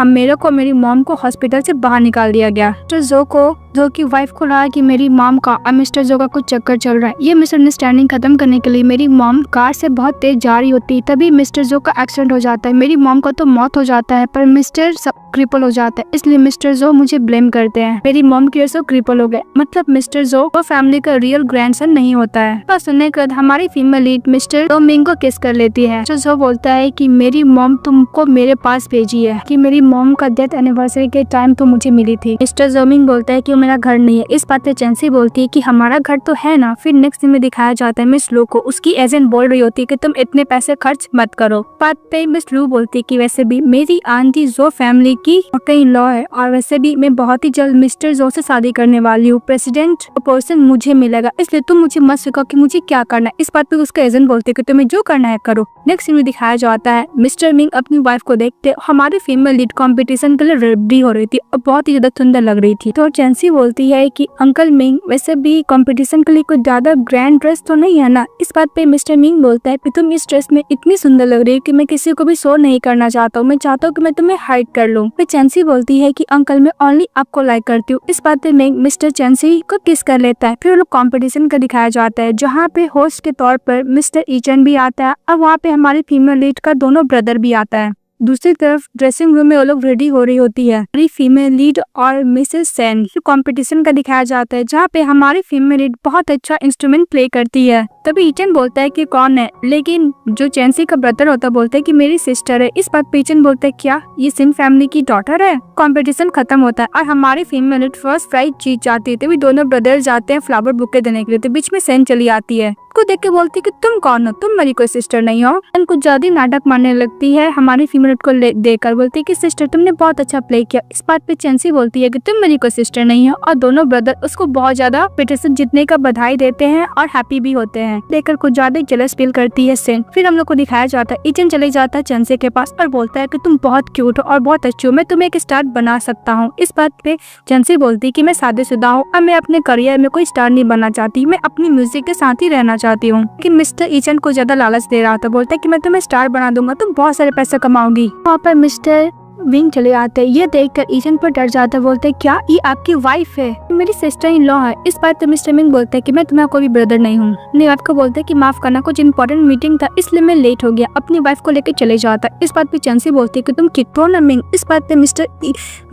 मेरी मॉम को हॉस्पिटल से बाहर निकाल दिया गया। मिस्टर जो की वाइफ को लगा कि मेरी मॉम का और मिस्टर जो का कुछ चक्कर चल रहा है। ये मिसअंडरस्टैंडिंग खत्म करने के लिए मेरी मॉम कार से बहुत तेज जा रही होती, तभी मिस्टर जो का एक्सीडेंट हो जाता है। मेरी मॉम का तो मौत हो जाता है, पर मिस्टर क्रिपल हो जाता है, इसलिए मिस्टर जो मुझे ब्लेम करते हैं। मेरी मॉम की वजह से क्रिपल हो गए, मतलब मिस्टर जो वो फैमिली का रियल ग्रैंडसन नहीं होता है। बस सुनने के बाद हमारी फीमेल लीड मिस्टर मिंग को किस कर लेती है। जो बोलता है कि मेरी मॉम तुमको मेरे पास भेजी है, कि मेरी मॉम का डेथ एनिवर्सरी के टाइम तो मुझे मिली थी। मिस्टर जोमिंग बोलता है कि मेरा घर नहीं है। इस बात पे चेंसी बोलती है कि हमारा घर तो है ना। फिर नेक्स्ट में दिखाया जाता है मिस लू को, उसकी एजेंट बोल रही होती है कि तुम इतने पैसे खर्च मत करो। बात पे मिस लू बोलती है कि वैसे भी मेरी आंटी जो फैमिली की कई लॉ है, और वैसे भी मैं बहुत ही जल्द मिस्टर जो से शादी करने वाली हूँ, प्रेसिडेंट पर्सन मुझे मिलेगा, इसलिए तुम मुझे मत सिखाओ कि मुझे क्या करना है। इस बात पे उसका एजेंट बोलते कि तुम्हें जो करना है करो। नेक्स्ट में दिखाया जाता है मिस्टर मिंग अपनी वाइफ को देखते हमारी फीमेल लीड कंपटीशन के लिए रेडी हो रही थी और बहुत ही ज्यादा सुंदर लग रही थी। तो चेंसी बोलती है कि अंकल मिंग वैसे भी कंपटीशन के लिए कोई ज्यादा ग्रैंड ड्रेस तो नहीं है ना। इस बात पे मिस्टर मिंग बोलता है कि तुम इस ड्रेस में इतनी सुंदर लग रही है कि मैं किसी को भी शो नहीं करना चाहता हूँ, मैं चाहता हूँ कि मैं तुम्हें हाइड कर लूँ। फिर चेंसी बोलती है कि अंकल मैं ओनली आपको लाइक करती हूँ। इस बात पे मिंग मिस्टर चेंसी को किस कर लेता है। फिर लोग कंपटीशन का दिखाया जाता है, जहाँ पे होस्ट के तौर पर मिस्टर ईचन भी आता है और वहाँ पे हमारी फीमेल लीड का दोनों ब्रदर भी आता है। दूसरी तरफ ड्रेसिंग रूम में वो लोग रेडी हो रही होती है। हमारी फीमेल लीड और मिसेस सेन कंपटीशन का दिखाया जाता है, जहाँ पे हमारी फीमेल लीड बहुत अच्छा इंस्ट्रूमेंट प्ले करती है। तभी ईचन बोलता है कि कौन है, लेकिन जो चैंसी का ब्रदर होता है बोलता है कि मेरी सिस्टर है। इस बात पे ईचन बोलता है क्या ये सिन फैमिली की डॉटर है। कंपटीशन खत्म होता है और हमारी फीमेल लीड फर्स्ट प्राइज जीत जाती है। तभी दोनों ब्रदर जाते हैं फ्लावर बुके देने के लिए, तो बीच में सेन चली आती है। को देख के बोलती है कि तुम कौन हो, तुम मेरी कोई सिस्टर नहीं हो। कुछ ज्यादा नाटक मारने लगती है हमारी फीमेल को देखकर, बोलती है कि सिस्टर तुमने बहुत अच्छा प्ले किया। इस बात पे चैंसी बोलती है कि तुम मेरी कोई सिस्टर नहीं हो, और दोनों ब्रदर उसको बहुत ज्यादा पिटिशन जीतने का बधाई देते हैं और हैप्पी भी होते हैं। देखकर कुछ ज्यादा जेलस फील करती है सेन। फिर हम लोग को दिखाया जाता है ईचन चले जाता है चैंसी के पास और बोलता है कि तुम बहुत क्यूट हो और बहुत अच्छी हो, मैं तुम्हें एक स्टार बना सकता हूँ। इस बात पे चैंसी बोलती है कि मैं शादीशुदा हूँ और मैं अपने करियर में कोई स्टार नहीं बनना चाहती, मैं अपनी म्यूजिक के साथ ही रहना चाहती हूँ। कि मिस्टर ईचन को ज्यादा लालच दे रहा था, बोलता है कि मैं तुम्हें स्टार बना दूंगा, तुम बहुत सारे पैसे कमाओगी। वहाँ पर मिस्टर विंग चले आते हैं। ये देखकर ईचन पर डर जाता है, बोलते है क्या ये आपकी वाइफ है, मेरी सिस्टर इन लॉ है। इस बात पे मिस्टर विंग बोलता है कि मैं तुम्हारा कोई ब्रदर नहीं हूँ। अपनी वाइफ को बोलता है कि माफ करना, कुछ इंपॉर्टेंट मीटिंग था इसलिए मैं लेट हो गया। अपनी वाइफ को लेकर चले जाता है। इस बात पे चैंसी बोलती है कि तुम किट हो ना मिंग। इस बात पे मिस्टर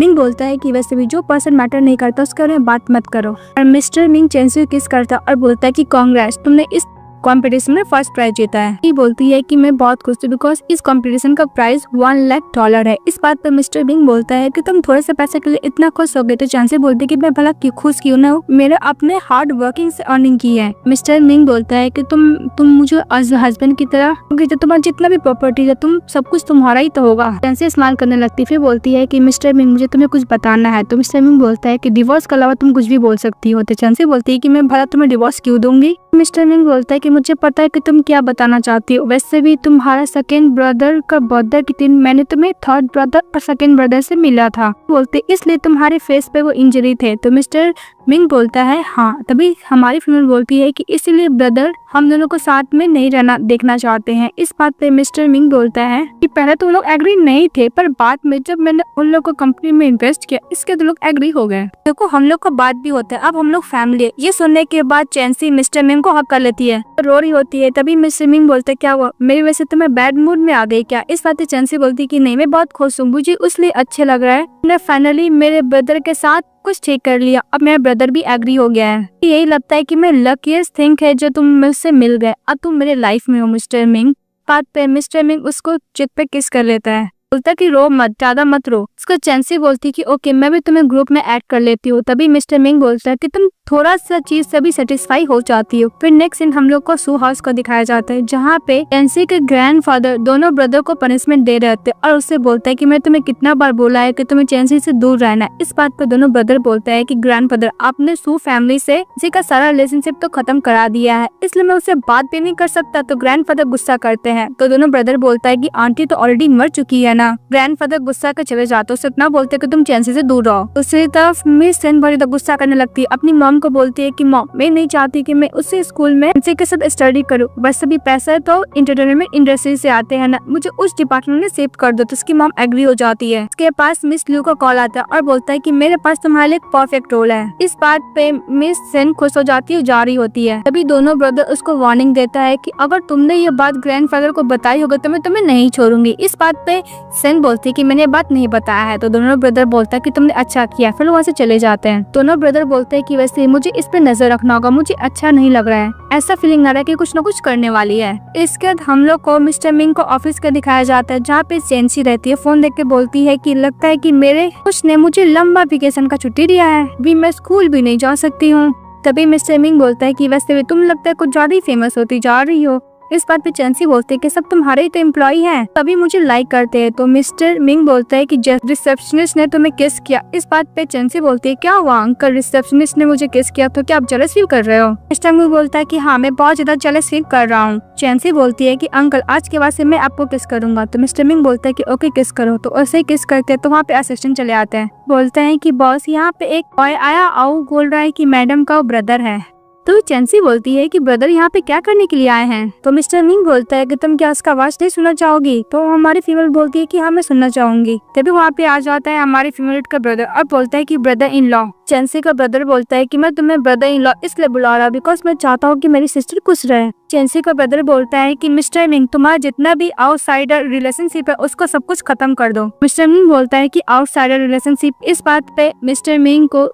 मिंग बोलता है कि वैसे भी जो पर्सन मैटर नहीं करता उसके बारे में बात मत करो। और मिस्टर मिंग चैंसी को किस करता और बोलता है कि कांग्रेस, तुमने इस कंपटीशन में फर्स्ट प्राइज जीता है। ये बोलती है कि मैं बहुत खुश हूँ बिकॉज इस कंपटीशन का प्राइस $1,00,000 है। इस बात पर मिस्टर बिंग बोलता है कि तुम थोड़े से पैसे के लिए इतना खुश हो गए। तो चांसी बोलती है कि मैं भला खुश क्यों ना हूँ, मेरे अपने हार्ड वर्किंग से अर्निंग की है। मिस्टर बिंग बोलता है कि तुम मुझे एज हस्बैंड की तरह, क्योंकि जो तुम्हारा जितना भी प्रॉपर्टी है तुम सब कुछ तुम्हारा ही तो होगा। चांसी स्माइल करने लगती है। फिर बोलती है कि मिस्टर बिंग मुझे तुम्हें कुछ बताना है। तो मिस्टर बिंग बोलता है कि डिवोर्स के अलावा तुम कुछ भी बोल सकती हो। तो चांसी बोलती है कि मैं भला तुम्हें डिवोर्स क्यों दूंगी। मिस्टर बिंग बोलता है कि मुझे पता है कि तुम क्या बताना चाहती हो, वैसे भी तुम्हारा सेकेंड ब्रदर का बर्थडे के दिन मैंने तुम्हें थर्ड ब्रदर और सेकेंड ब्रदर से मिला था, बोलते इसलिए तुम्हारे फेस पे वो इंजरी थे। तो मिस्टर मिंग बोलता है हाँ। तभी हमारी फीमेल बोलती है कि इसीलिए ब्रदर हम दोनों को साथ में नहीं रहना देखना चाहते हैं। इस बात पे मिस्टर मिंग बोलता है कि पहले तो वो लोग एग्री नहीं थे, पर बाद में जब मैंने उन लोग को कंपनी में इन्वेस्ट किया इसके तो लोग एग्री हो गए। देखो हम लोग का बात भी होता है, अब हम लोग फैमिली है। ये सुनने के बाद चैंसी मिस्टर मिंग को हक कर लेती है, रो रही होती है। तभी मिस्टर मिंग बोलते क्या हुआ, मेरी वजह से तुम्हें बैड मूड में आ गई क्या। इस बात पे चैंसी बोलती है कि नहीं, मैं बहुत खुश हूँ, मुझे उसलिए अच्छे लग रहा है, मैंने फाइनली मेरे ब्रदर के साथ कुछ ठीक कर लिया, अब मेरा ब्रदर भी एग्री हो गया है। यही लगता है कि मैं लकीस्ट थिंग है जो तुम मुझसे मिल गए, अब तुम मेरे लाइफ में हो मिस्टर मिंग। बात पे मिस्टर मिंग उसको चित पे किस कर लेता है, बोलता कि रो मत, ज्यादा मत रो। उसको चैंसी बोलती कि ओके मैं भी तुम्हें ग्रुप में ऐड कर लेती हूँ। तभी मिस्टर मिंग बोलता है कि तुम थोड़ा सा चीज से भी सेटिस्फाई हो जाती हो। फिर नेक्स्ट सीन हम लोग को सू हाउस को दिखाया जाता है, जहाँ पे चैंसी के ग्रैंडफादर दोनों ब्रदर को पनिशमेंट दे रहे थे और उससे बोलता है कि मैं तुम्हें कितना बार बोला है कि तुम्हें चैंसी से दूर रहना है। इस बात पे दोनों ब्रदर बोलता है कि ग्रैंडफादर आपने सू फैमिली से किसी का सारा रिलेशनशिप तो खत्म करा दिया है, इसलिए मैं उससे बात भी नहीं कर सकता। तो ग्रैंडफादर गुस्सा करते हैं। तो दोनों ब्रदर बोलता है कि आंटी तो ऑलरेडी मर चुकी है ना। ग्रैंडफादर गुस्सा कर चले जाते, उससे इतना बोलते कि तुम चैंसी से दूर रहो। दूसरी तरफ मिस सेन बड़ी गुस्सा करने लगती है, अपनी मॉम को बोलती है कि मॉम मैं नहीं चाहती कि मैं उसी स्कूल में चैंसी के साथ स्टडी करूं, वैसे भी पैसा तो एंटरटेनमेंट इंडस्ट्री से आते हैं ना, मुझे उस डिपार्टमेंट में शिफ्ट कर दो। तो उसकी मॉम एग्री हो जाती है। उसके पास मिस ल्यू का कॉल आता है और बोलता है कि मेरे पास तुम्हारे लिए परफेक्ट रोल है। इस बात पे मिस सेन खुश हो जाती है, जा रही होती है। तभी दोनों ब्रदर उसको वार्निंग देता है कि अगर तुमने ये बात ग्रैंडफादर को बताई होगी तो मैं तुम्हें नहीं छोड़ूंगी। इस बात पे सेन बोलती है कि मैंने बात नहीं बताया है। तो दोनों ब्रदर बोलता है कि तुमने अच्छा किया। फिर वहाँ से चले जाते हैं। दोनों ब्रदर बोलते हैं कि वैसे मुझे इस पे नजर रखना होगा, मुझे अच्छा नहीं लग रहा है, ऐसा फीलिंग आ रहा है कि कुछ न कुछ करने वाली है। इसके बाद हम लोग को मिस्टर मिंग को ऑफिस का दिखाया जाता है, जहाँ पे चैंसी रहती है। फोन देख के बोलती है कि लगता है कि मेरे कुछ ने मुझे लंबा वेकेशन का छुट्टी दिया है, भी मैं स्कूल भी नहीं जा सकती हूँ। तभी मिस्टर मिंग बोलता है कि वैसे भी तुम लगता है कुछ ज्यादा ही फेमस होती जा रही हो। इस बात पे चैंसी बोलते हैं कि सब तुम्हारे ही तो एम्प्लॉय हैं, तभी मुझे लाइक करते हैं। तो मिस्टर मिंग बोलता है कि रिसेप्शनिस्ट ने तुम्हें किस किया। इस बात पे चैंसी बोलती है क्या हुआ अंकल, रिसेप्शनिस्ट ने मुझे किस किया तो क्या आप जेलस फील कर रहे हो। मिस्टर मिंग बोलता है कि हाँ मैं बहुत ज्यादा जेलस फील कर रहा हूँ। चैंसी बोलती है कि अंकल आज के बाद से मैं आपको किस करूंगा। तो मिस्टर मिंग बोलता है कि ओके किस करो। तो ऐसे ही किस करते हैं। तो वहाँ पे असिस्टेंट चले आते हैं, बोलते हैं कि बॉस यहाँ पे एक बॉय आया और बोल रहा है कि मैडम का ब्रदर है। तो चैंसी बोलती है कि ब्रदर यहाँ पे क्या करने के लिए आए हैं। तो मिस्टर मिंग बोलता है कि तुम क्या उसका आवाज नहीं सुनना चाहोगी। तो हमारी फीमेल बोलती है कि हाँ मैं सुनना चाहूंगी। तभी वहाँ पे आ जाता है हमारी फीमेल का ब्रदर और बोलता है कि ब्रदर इन लॉ चेंसी का ब्रदर बोलता है कि मैं तुम्हें ब्रदर इन लॉ इसलिए बुला रहा बिकॉज मैं चाहता हूँ कि मेरी सिस्टर खुश रहे। चेंसी का ब्रदर बोलता है कि मिस्टर मिंग तुम्हारा जितना भी आउटसाइडर रिलेशनशिप है उसको सब कुछ खत्म कर दो। मिस्टर मिंग बोलता है कि आउटसाइडर रिलेशनशिप, इस बात पे मिस्टर मिंग को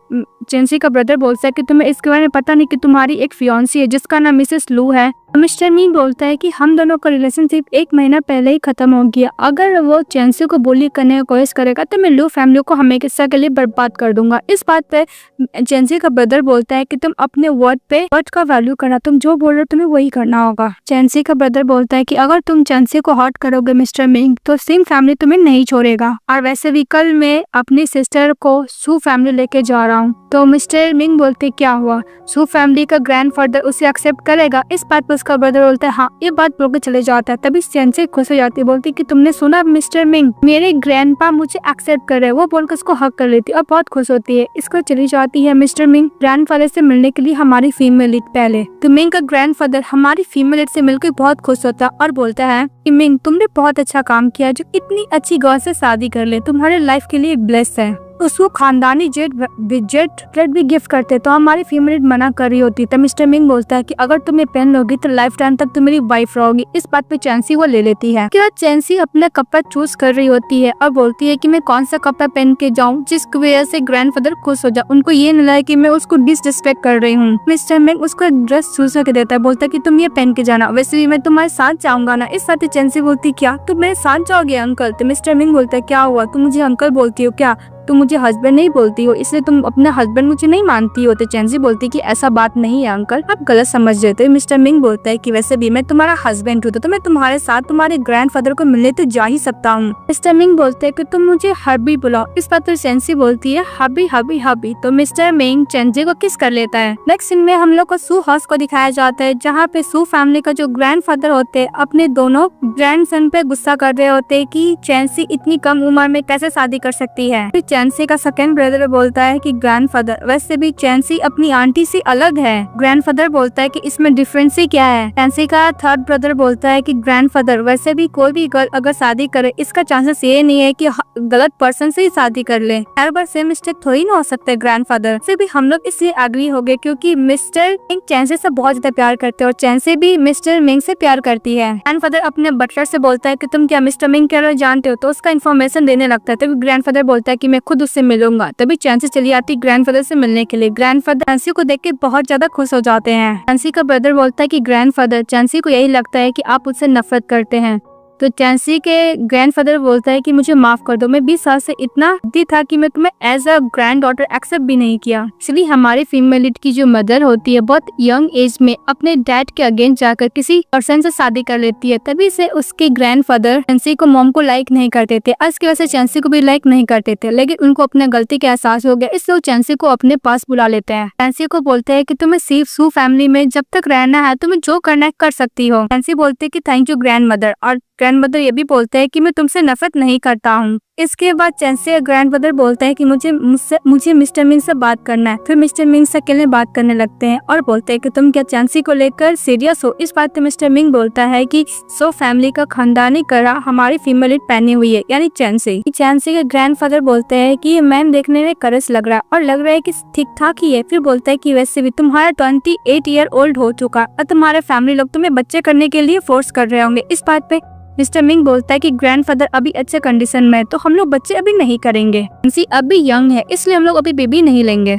चेंसी का ब्रदर बोलता है कि तुम्हें इसके बारे में पता नहीं कि तुम्हारी एक फियांसी है जिसका नाम मिसेस लू है। मिस्टर मिंग बोलता है कि हम दोनों का रिलेशनशिप 1 महीना पहले ही खत्म हो गया, अगर वो चेंसी को बुली करने की कोशिश करेगा तो मैं लू फैमिली को हमेशा के लिए बर्बाद कर दूंगा। इस बात पे चेंसी का ब्रदर बोलता है कि तुम अपने वर्ड का वैल्यू करना, तुम जो बोल रहे हो तुम्हें वही करना होगा। चेंसी का ब्रदर बोलता है कि अगर तुम चेंसी को हर्ट करोगे मिस्टर मिंग तो सिंह फैमिली तुम्हें नहीं छोड़ेगा, और वैसे भी कल मैं अपनी सिस्टर को सू फैमिली लेके जा रहा हूँ। तो मिस्टर मिंग बोलते क्या हुआ, सू फैमिली का ग्रैंडफादर उसे एक्सेप्ट करेगा? इस बात पर उसका ब्रदर बोलता है हाँ, ये बात बोल के चले जाता है। तभी चेंसी खुश हो जाती है, बोलती कि तुमने सुना मिस्टर मिंग, मेरे ग्रैंडपा मुझे एक्सेप्ट कर रहे हैं। वो बोलकर उसको हक कर लेती है और बहुत खुश होती है। इसको चली जाती है मिस्टर मिंग ग्रैंडफादर से मिलने के लिए हमारी फीमेल लीड पहले। तो मिंग का ग्रैंडफादर हमारी फीमेल लीड से मिलकर बहुत खुश होता है और बोलता है कि मिंग तुमने बहुत अच्छा काम किया जो इतनी अच्छी गर्ल से शादी कर ले, तुम्हारे लाइफ के लिए एक ब्लेस है। उसको खानदानी जेट भी गिफ्ट करते तो हमारी फीमेल मना कर रही होती। तो मिस्टर मिंग बोलता है कि अगर तुम ये पहन लोगी तो लाइफ टाइम तक तुम मेरी वाइफ रहोगी। इस बात पे चेंसी वो ले लेती है। क्या चेंसी अपना कपड़ा चूज कर रही होती है और बोलती है कि मैं कौन सा कपड़ा पहन के जाऊं जिसकी वजह से ग्रैंडफादर खुश हो जाए। उनको ये नहीं लगा कि मैं उसको डिसरिस्पेक्ट कर रही हूँ। मिस्टर मिंग उसको ड्रेस चूज करके देता है, बोलता है कि तुम ये पहन के जाना, वैसे भी मैं तुम्हारे साथ जाऊंगा ना। इस साथ चेंसी बोलती क्या तुम मेरे साथ जाओगे अंकल? तो मिस्टर मिंग बोलता है क्या हुआ, तुम मुझे अंकल बोलती हो क्या, तुम मुझे हस्बैंड नहीं बोलती हो, इसलिए तुम अपने हस्बैंड मुझे नहीं मानती हो? तो चेंसी बोलती कि ऐसा बात नहीं है अंकल, आप गलत समझ रहे थे। मिस्टर मिंग बोलता है कि वैसे भी मैं तुम्हारा हस्बैंड हूँ तो मैं तुम्हारे साथ तुम्हारे ग्रैंडफादर को मिलने तो जा ही सकता हूँ। मिस्टर मिंग बोलते हैं कि तुम मुझे हबी बुलाओ। इस बात पर चेंसी बोलती है हबी हबी हबी। तो मिस्टर मिंग चेंसी को किस कर लेता है। नेक्स्ट सीन में हम लोग को सू हाउस को दिखाया जाता है जहाँ पे सू फैमिली का जो ग्रैंडफादर होते हैं अपने दोनों ग्रैंडसन पे गुस्सा कर रहे होते हैं कि चेंसी इतनी कम उम्र में कैसे शादी कर सकती है। फिर चेंसी का सेकंड ब्रदर बोलता है कि ग्रैंडफादर वैसे भी चेंसी अपनी आंटी से अलग है। ग्रैंडफादर बोलता है कि इसमें डिफरेंस ही क्या है। चेंसी का थर्ड ब्रदर बोलता है कि ग्रैंडफादर वैसे भी कोई भी गर्ल अगर शादी करे इसका चांसेस ये नहीं है कि गलत पर्सन से ही शादी कर ले, हर बार सेम मिस्टेक थोड़ी ना हो सकता है ग्रैंडफादर से भी। हम लोग इसलिए एग्री हो गए क्योंकि मिस्टर मिंग चेंसी से बहुत ज्यादा प्यार करते हैं और चेंसी भी मिस्टर मिंग से प्यार करती है। ग्रैंडफादर अपने बटलर से बोलता है कि तुम क्या मिस्टर मिंग के जानते हो, तो उसका इन्फॉर्मेशन देने लगता है। तभी ग्रैंडफादर बोलता है कि मैं खुद उससे मिलूंगा। तभी चेंसी चली आती ग्रैंडफादर से मिलने के लिए। ग्रैंडफादर चेंसी को देख के बहुत ज्यादा खुश हो जाते हैं। चेंसी का ब्रदर बोलता है कि ग्रैंडफादर चेंसी को यही लगता है कि आप उससे नफरत करते हैं। तो चेंसी के ग्रैंडफादर बोलता है कि मुझे माफ कर दो, मैं 20 साल से इतना जिद्दी था कि मैं तुम्हें as a granddaughter accept भी नहीं किया। इसलिए हमारी फीमेल लीड की जो मदर होती है बहुत यंग एज में अपने डैड के अगेंस्ट जाकर किसी पर्सन से शादी कर लेती है। तभी से उसके ग्रैंडफादर चेंसी को मॉम को लाइक नहीं करते थे, इसकी वजह से चेंसी को भी लाइक नहीं करते थे, लेकिन उनको अपने गलती का एहसास हो गया, इसलिए वो चेंसी को अपने पास बुला लेते हैं। चेंसी को बोलते हैं कि तुम्हें सिर्फ सू फैमिली में जब तक रहना है तुम्हें जो करना है कर सकती हो। चेंसी बोलते है कि थैंक यू ग्रैंड मदर, और ग्रैंड मदर ये भी बोलते हैं कि मैं तुमसे नफरत नहीं करता हूँ। इसके बाद चेंसी ग्रैंड मदर बोलते हैं कि मुझे मिस्टर मिंग से बात करना है। फिर मिस्टर मिंग से अकेले बात करने लगते हैं और बोलते हैं कि तुम क्या चेंसी को लेकर सीरियस हो। इस बात पे मिस्टर मिंग बोलता है कि सो फैमिली का खानदानी करा हमारी फीमेल लीड पहनी हुई है, यानी चेंसी के ग्रैंडफादर बोलते हैं कि मैम देखने में करस लग रहा है और लग रहा है कि ठीक ठाक ही है। फिर बोलता है कि वैसे भी तुम्हारा 28 ईयर ओल्ड हो चुका और तुम्हारे फैमिली लोग तुम्हें बच्चे करने के लिए फोर्स कर रहे होंगे। इस बात पे मिस्टर मिंग बोलता है कि ग्रैंडफादर अभी अच्छे कंडीशन में है तो हम लोग बच्चे अभी नहीं करेंगे, चेंसी अभी यंग है इसलिए हम लोग अभी बेबी नहीं लेंगे।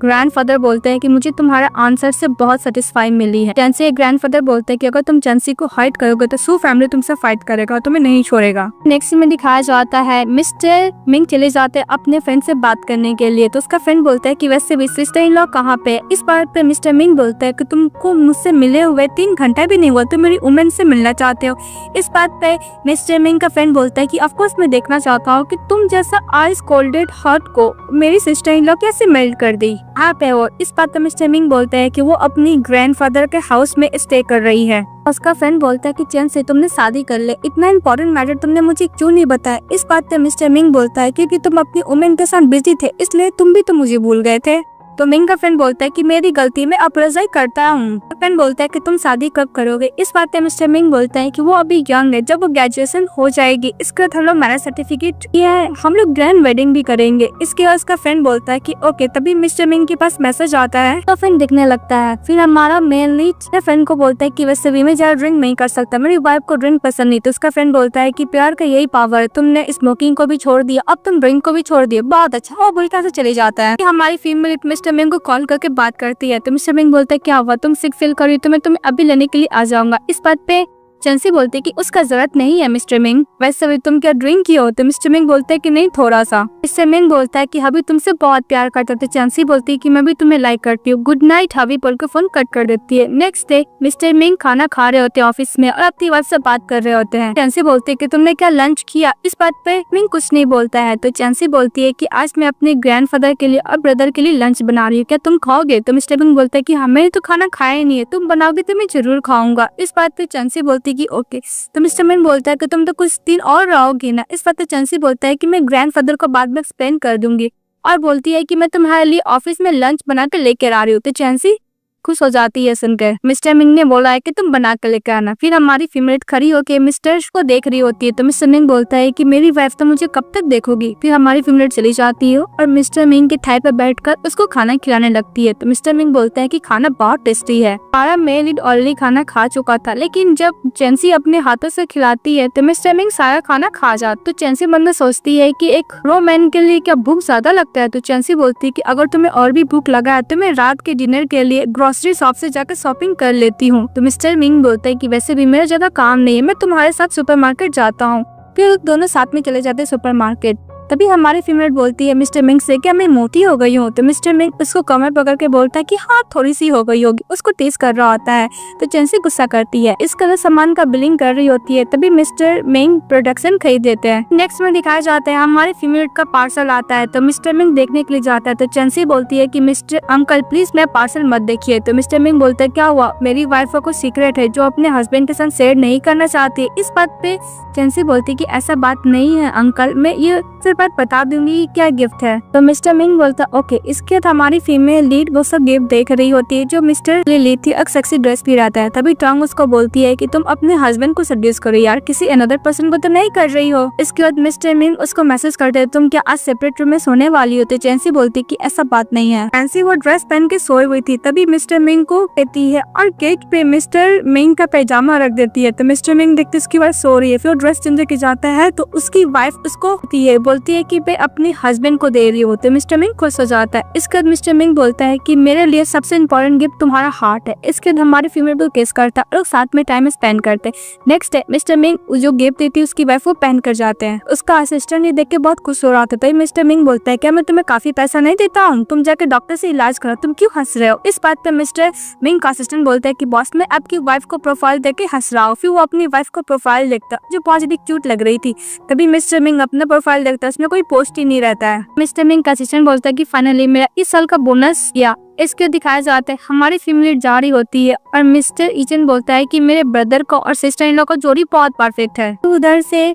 ग्रैंडफादर बोलते हैं कि मुझे तुम्हारा आंसर से बहुत सेटिस्फाई मिली है। चेंसी ग्रैंडफादर बोलते हैं कि अगर तुम चेंसी को हाइट करोगे तो सू फैमिली तुमसे फाइट करेगा और तुम्हें नहीं छोड़ेगा। नेक्स्ट में दिखाया जाता है मिस्टर मिंग चले जाते हैं अपने फ्रेंड से बात करने के लिए। तो उसका फ्रेंड बोलता है कि वैसे भी सिस्टर इन लॉ कहाँ पे। इस बात पे मिस्टर मिंग बोलता है कि तुमको मुझसे मिले हुए 3 घंटा भी नहीं हुआ, तुम मेरी वुमेन से मिलना चाहते हो। इस बात पे मिस्टर मिंग का फ्रेंड बोलता है कि ऑफकोर्स मैं देखना चाहता हूँ कि तुम जैसा आइस कोल्डेड हार्ट को मेरी सिस्टर इन लॉ कैसे मेल्ट कर दी आप है। और इस बात पर मिस्टर मिंग बोलते हैं कि वो अपनी ग्रैंडफादर के हाउस में स्टे कर रही है। उसका फ्रेंड बोलता है कि चेंसी तुमने शादी कर ले, इतना इम्पोर्टेंट मैटर तुमने मुझे क्यों नहीं बताया। इस बात पे मिस्टर मिंग बोलता है क्योंकि तुम अपनी वुमेन के साथ बिजी थे इसलिए तुम भी तो मुझे भूल गए थे। तो मिंग का फ्रेंड बोलता है कि मेरी गलती, मैं अप्रोजाइज करता हूँ। फ्रेंड बोलता है कि तुम शादी कब करोगे। इस बात पे मिस्टर मिंग बोलता है कि वो अभी यंग है, जब वो ग्रेजुएशन हो जाएगी इसके बाद हम लोग मैरिज सर्टिफिकेट किया है, हम लोग ग्रैंड वेडिंग भी करेंगे। इसके बाद उसका फ्रेंड बोलता है कि ओके। तभी मिस्टर मिंग के पास मैसेज आता है तो फ्रेंड दिखने लगता है। फिर हमारा मेन लीड फ्रेंड को बोलता है कि वैसे भी मैं ज्यादा ड्रिंक नहीं कर सकता, मेरी वाइफ को ड्रिंक पसंद नहीं। तो उसका फ्रेंड बोलता है कि प्यार का यही पावर है, तुमने स्मोकिंग को भी छोड़ दिया, अब तुम ड्रिंक को भी छोड़ दिया, बहुत अच्छा। वो बुरी तरह से चले जाता है। हमारी फीमेल मिस्टर मिंग को कॉल करके बात करती है तो मिस्टर मिंग बोलता है क्या हुआ, तुम सिक फील कर रही हो तो मैं तुम्हें अभी लेने के लिए आ जाऊंगा। इस बात पे चेंसी बोलती है कि उसका जरूरत नहीं है मिस्टर मिंग, वैसे भी तुम क्या ड्रिंक किए हो। तो मिस्टर मिंग बोलते है कि नहीं थोड़ा सा। मिस्टर मिंग बोलता है कि हबी तुमसे बहुत प्यार करता था। चेंसी बोलती है कि मैं भी तुम्हें लाइक करती हूँ, गुड नाइट हबी बोल के फोन कट कर देती है। नेक्स्ट डे मिस्टर मिंग खाना खा रहे होते हैं ऑफिस में और अपनी वाइफ से बात कर रहे होते हैं। चेंसी बोलती है कि तुमने क्या लंच किया। इस बात पे मिंग कुछ नहीं बोलता है। तो चेंसी बोलती है कि आज मैं अपने ग्रैंडफादर के लिए और ब्रदर के लिए लंच बना रही हूँ, क्या तुम खाओगे। तो मिस्टर मिंग बोलता है कि हमें तो खाना खाया नहीं है, तुम बनाओगे तो मैं जरूर खाऊंगा। इस बात पे चेंसी बोलती है कि ओके। तो मिस्टर मिंग बोलता है कि तुम तो कुछ दिन और रहोगे ना। इस बात पे चेंसी बोलता है कि मैं ग्रैंडफादर को बाद में एक्सप्लेन कर दूंगी और बोलती है कि मैं तुम्हारे लिए ऑफिस में लंच बना के लेकर आ रही हूँ। तो चेंसी खुश हो जाती है सुनकर। मिस्टर मिंग ने बोला है कि तुम बना कर लेकर आना। फिर हमारी फीमेल खड़ी होकर मिस्टर को देख रही होती है तो मिस्टर मिंग बोलता है कि मेरी वाइफ तो मुझे कब तक देखोगी। फिर हमारी फीमेल चली जाती है और मिस्टर मिंग के थाई पर बैठकर उसको खाना खिलाने लगती है। तो मिस्टर मिंग बोलता है कि खाना बहुत टेस्टी है। हमारा मेल लीड ऑलरेडी खाना खा चुका था, लेकिन जब चेंसी अपने हाथों से खिलाती है तो मिस्टर मिंग सारा खाना खा जाता। तो चेंसी मन में सोचती है कि एक रो मैन के लिए क्या भूख ज्यादा लगता है। तो चेंसी बोलती है कि अगर तुम्हें और भी भूख लगा है तो मैं रात के डिनर के लिए ग्रोसरी शॉप से जाकर शॉपिंग कर लेती हूँ। तो मिस्टर मिंग बोलता है कि वैसे भी मेरा ज्यादा काम नहीं है, मैं तुम्हारे साथ सुपरमार्केट जाता हूँ। फिर दोनों साथ में चले जाते हैं सुपरमार्केट। तभी हमारी फीमेल बोलती है मिस्टर मिंग से क्या मैं मोटी हो गई हूँ। तो मिस्टर मिंग उसको कमर पकड़ के बोलता है कि हाँ थोड़ी सी हो गई होगी, उसको टीज कर रहा होता है। तो चेंसी गुस्सा करती है, इस कलर सामान का बिलिंग कर रही होती है। तभी मिस्टर मिंग प्रोडक्शन खरीद देते हैं। नेक्स्ट में दिखाया जाता है हमारी फीमेल का पार्सल आता है तो मिस्टर मिंग देखने के लिए जाता है। तो चेंसी बोलती है कि मिस्टर अंकल प्लीज मेरा पार्सल मत देखिए। तो मिस्टर मिंग बोलता है क्या हुआ, मेरी वाइफ को सीक्रेट है जो अपने हस्बैंड के साथ शेयर नहीं करना चाहती। इस बात पे चेंसी बोलती है कि ऐसा बात नहीं है अंकल, मैं ये सिर्फ बात बता दूंगी क्या गिफ्ट है। तो मिस्टर मिंग बोलता ओके। इसके बाद हमारी फीमेल लीड वो सब गिफ्ट देख रही होती है जो मिस्टर ली थी, एक सेक्सी ड्रेस भी रहता है। तभी टोंग उसको बोलती है कि तुम अपने हस्बैंड को सेड्यूस करो यार, किसी अनदर पर्सन को तो नहीं कर रही हो। इसके बाद मिस्टर मिंग उसको मैसेज करते हैं तुम क्या आज सेपरेट रूम में सोने वाली हो। तो चेंसी बोलती है कि ऐसा बात नहीं है। चेंसी वो ड्रेस पहन के सोई हुई थी। तभी मिस्टर मिंग को कहती है और केक पे मिस्टर मिंग का पैजामा रख देती है। तो मिस्टर मिंग देखते उसकी वाइफ सो रही है। फिर ड्रेस चेंज की जाता है तो उसकी वाइफ उसको बोलती है कि मैं अपने हस्बैंड को दे रही हूँ। तो मिस्टर मिंग खुश हो जाता है। इसके बाद मिस्टर मिंग बोलता है कि मेरे लिए सबसे इम्पोर्टेंट गिफ्ट तुम्हारा हार्ट है। इसके बाद हमारी फीमेल को किस करता है और साथ में टाइम स्पेंड करते हैं। नेक्स्ट डे मिस्टर मिंग जो गिफ्ट देती है उसकी वाइफ वो पहन कर जाते हैं। उसका असिस्टेंट ये देख के बहुत खुश हो रहा था। तो मिस्टर मिंग बोलता है क्या मैं तुम्हें काफी पैसा नहीं देता हूँ, तुम जाके डॉक्टर से इलाज करो, तुम क्यों हंस रहे हो। इस बात पे मिस्टर मिंग का असिस्टेंट बोलता है कि बॉस मैं आपकी वाइफ को प्रोफाइल देख के हंस रहा हूँ। फिर वो अपनी वाइफ को प्रोफाइल देखता जो बहुत ज्यादा क्यूट लग रही थी। तभी मिस्टर मिंग अपना प्रोफाइल देखता है, उसमें कोई पोस्ट ही नहीं रहता है। मिस्टर मिंग का असिस्टेंट बोलता है कि फाइनली मेरा इस साल का बोनस या इसके दिखाया जाता है हमारी फीमेल जा रही होती है और मिस्टर ईचन बोलता है कि मेरे ब्रदर को और सिस्टर इन लॉ का जोड़ी बहुत परफेक्ट है। तो उधर से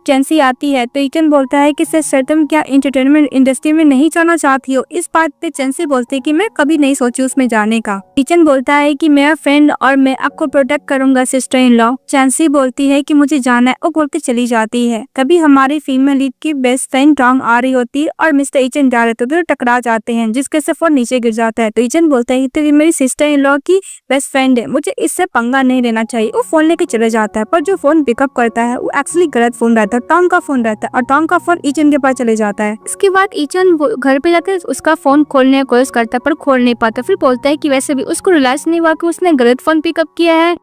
चेंसी आती है तो ईचन बोलता है कि सर तुम क्या एंटरटेनमेंट इंडस्ट्री में नहीं जाना चाहती हो। इस बात पे चेंसी बोलती है कि मैं कभी नहीं सोची उसमें जाने का। ईचन बोलता है कि मेरा फ्रेंड और मैं आपको प्रोटेक्ट करूंगा सिस्टर इन लॉ। चेंसी बोलती है कि मुझे जाना है और बोल के चली जाती है। तभी हमारी फीमेल लीड की बेस्ट फ्रेंड टोंग आ रही होती है और मिस्टर ईचन जा रहे थे तो टकरा जाते हैं जिसके से फोन नीचे गिर जाता है। तो ईचन बोलता है कि मेरी सिस्टर इन लॉ की बेस्ट फ्रेंड है, मुझे इससे पंगा नहीं लेना चाहिए। वो फोन लेके चले जाता है पर जो फोन पिकअप करता है वो एक्चुअली गलत फोन रहता है, टोंग का फोन रहता है और टोंग का फोन ईचन के पास चले जाता है। इसके बाद ईचन घर पे जाकर उसका फोन खोलने की कोशिश करता है पर खोल नहीं पाता। फिर बोलता है कि वैसे भी उसको रियलाइज नहीं हुआ कि उसने गलत फोन पिकअप किया है।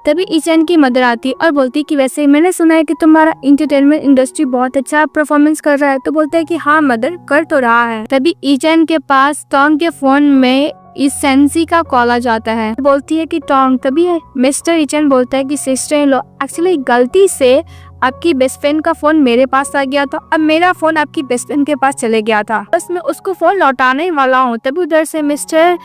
तभी ईचन की मदर आती है और बोलती है कि वैसे मैंने सुना है कि तुम्हारा एंटरटेनमेंट इंडस्ट्री बहुत अच्छा परफॉर्मेंस कर रहा है। तो बोलता है कि हाँ मदर कर तो रहा है। तभी ईचन के पास टोंग के फोन में इस सेंसी का कॉल आ जाता है। बोलती है कि टोंग। तभी मिस्टर ईचन बोलता है कि सिस्टर इन लॉ एक्चुअली गलती से आपकी बेस्ट फ्रेंड का फोन मेरे पास आ गया था, अब मेरा फोन आपकी बेस्ट फ्रेंड के पास चले गया था, बस मैं उसको फोन लौटाने वाला हूँ। तभी उधर से मिस्टर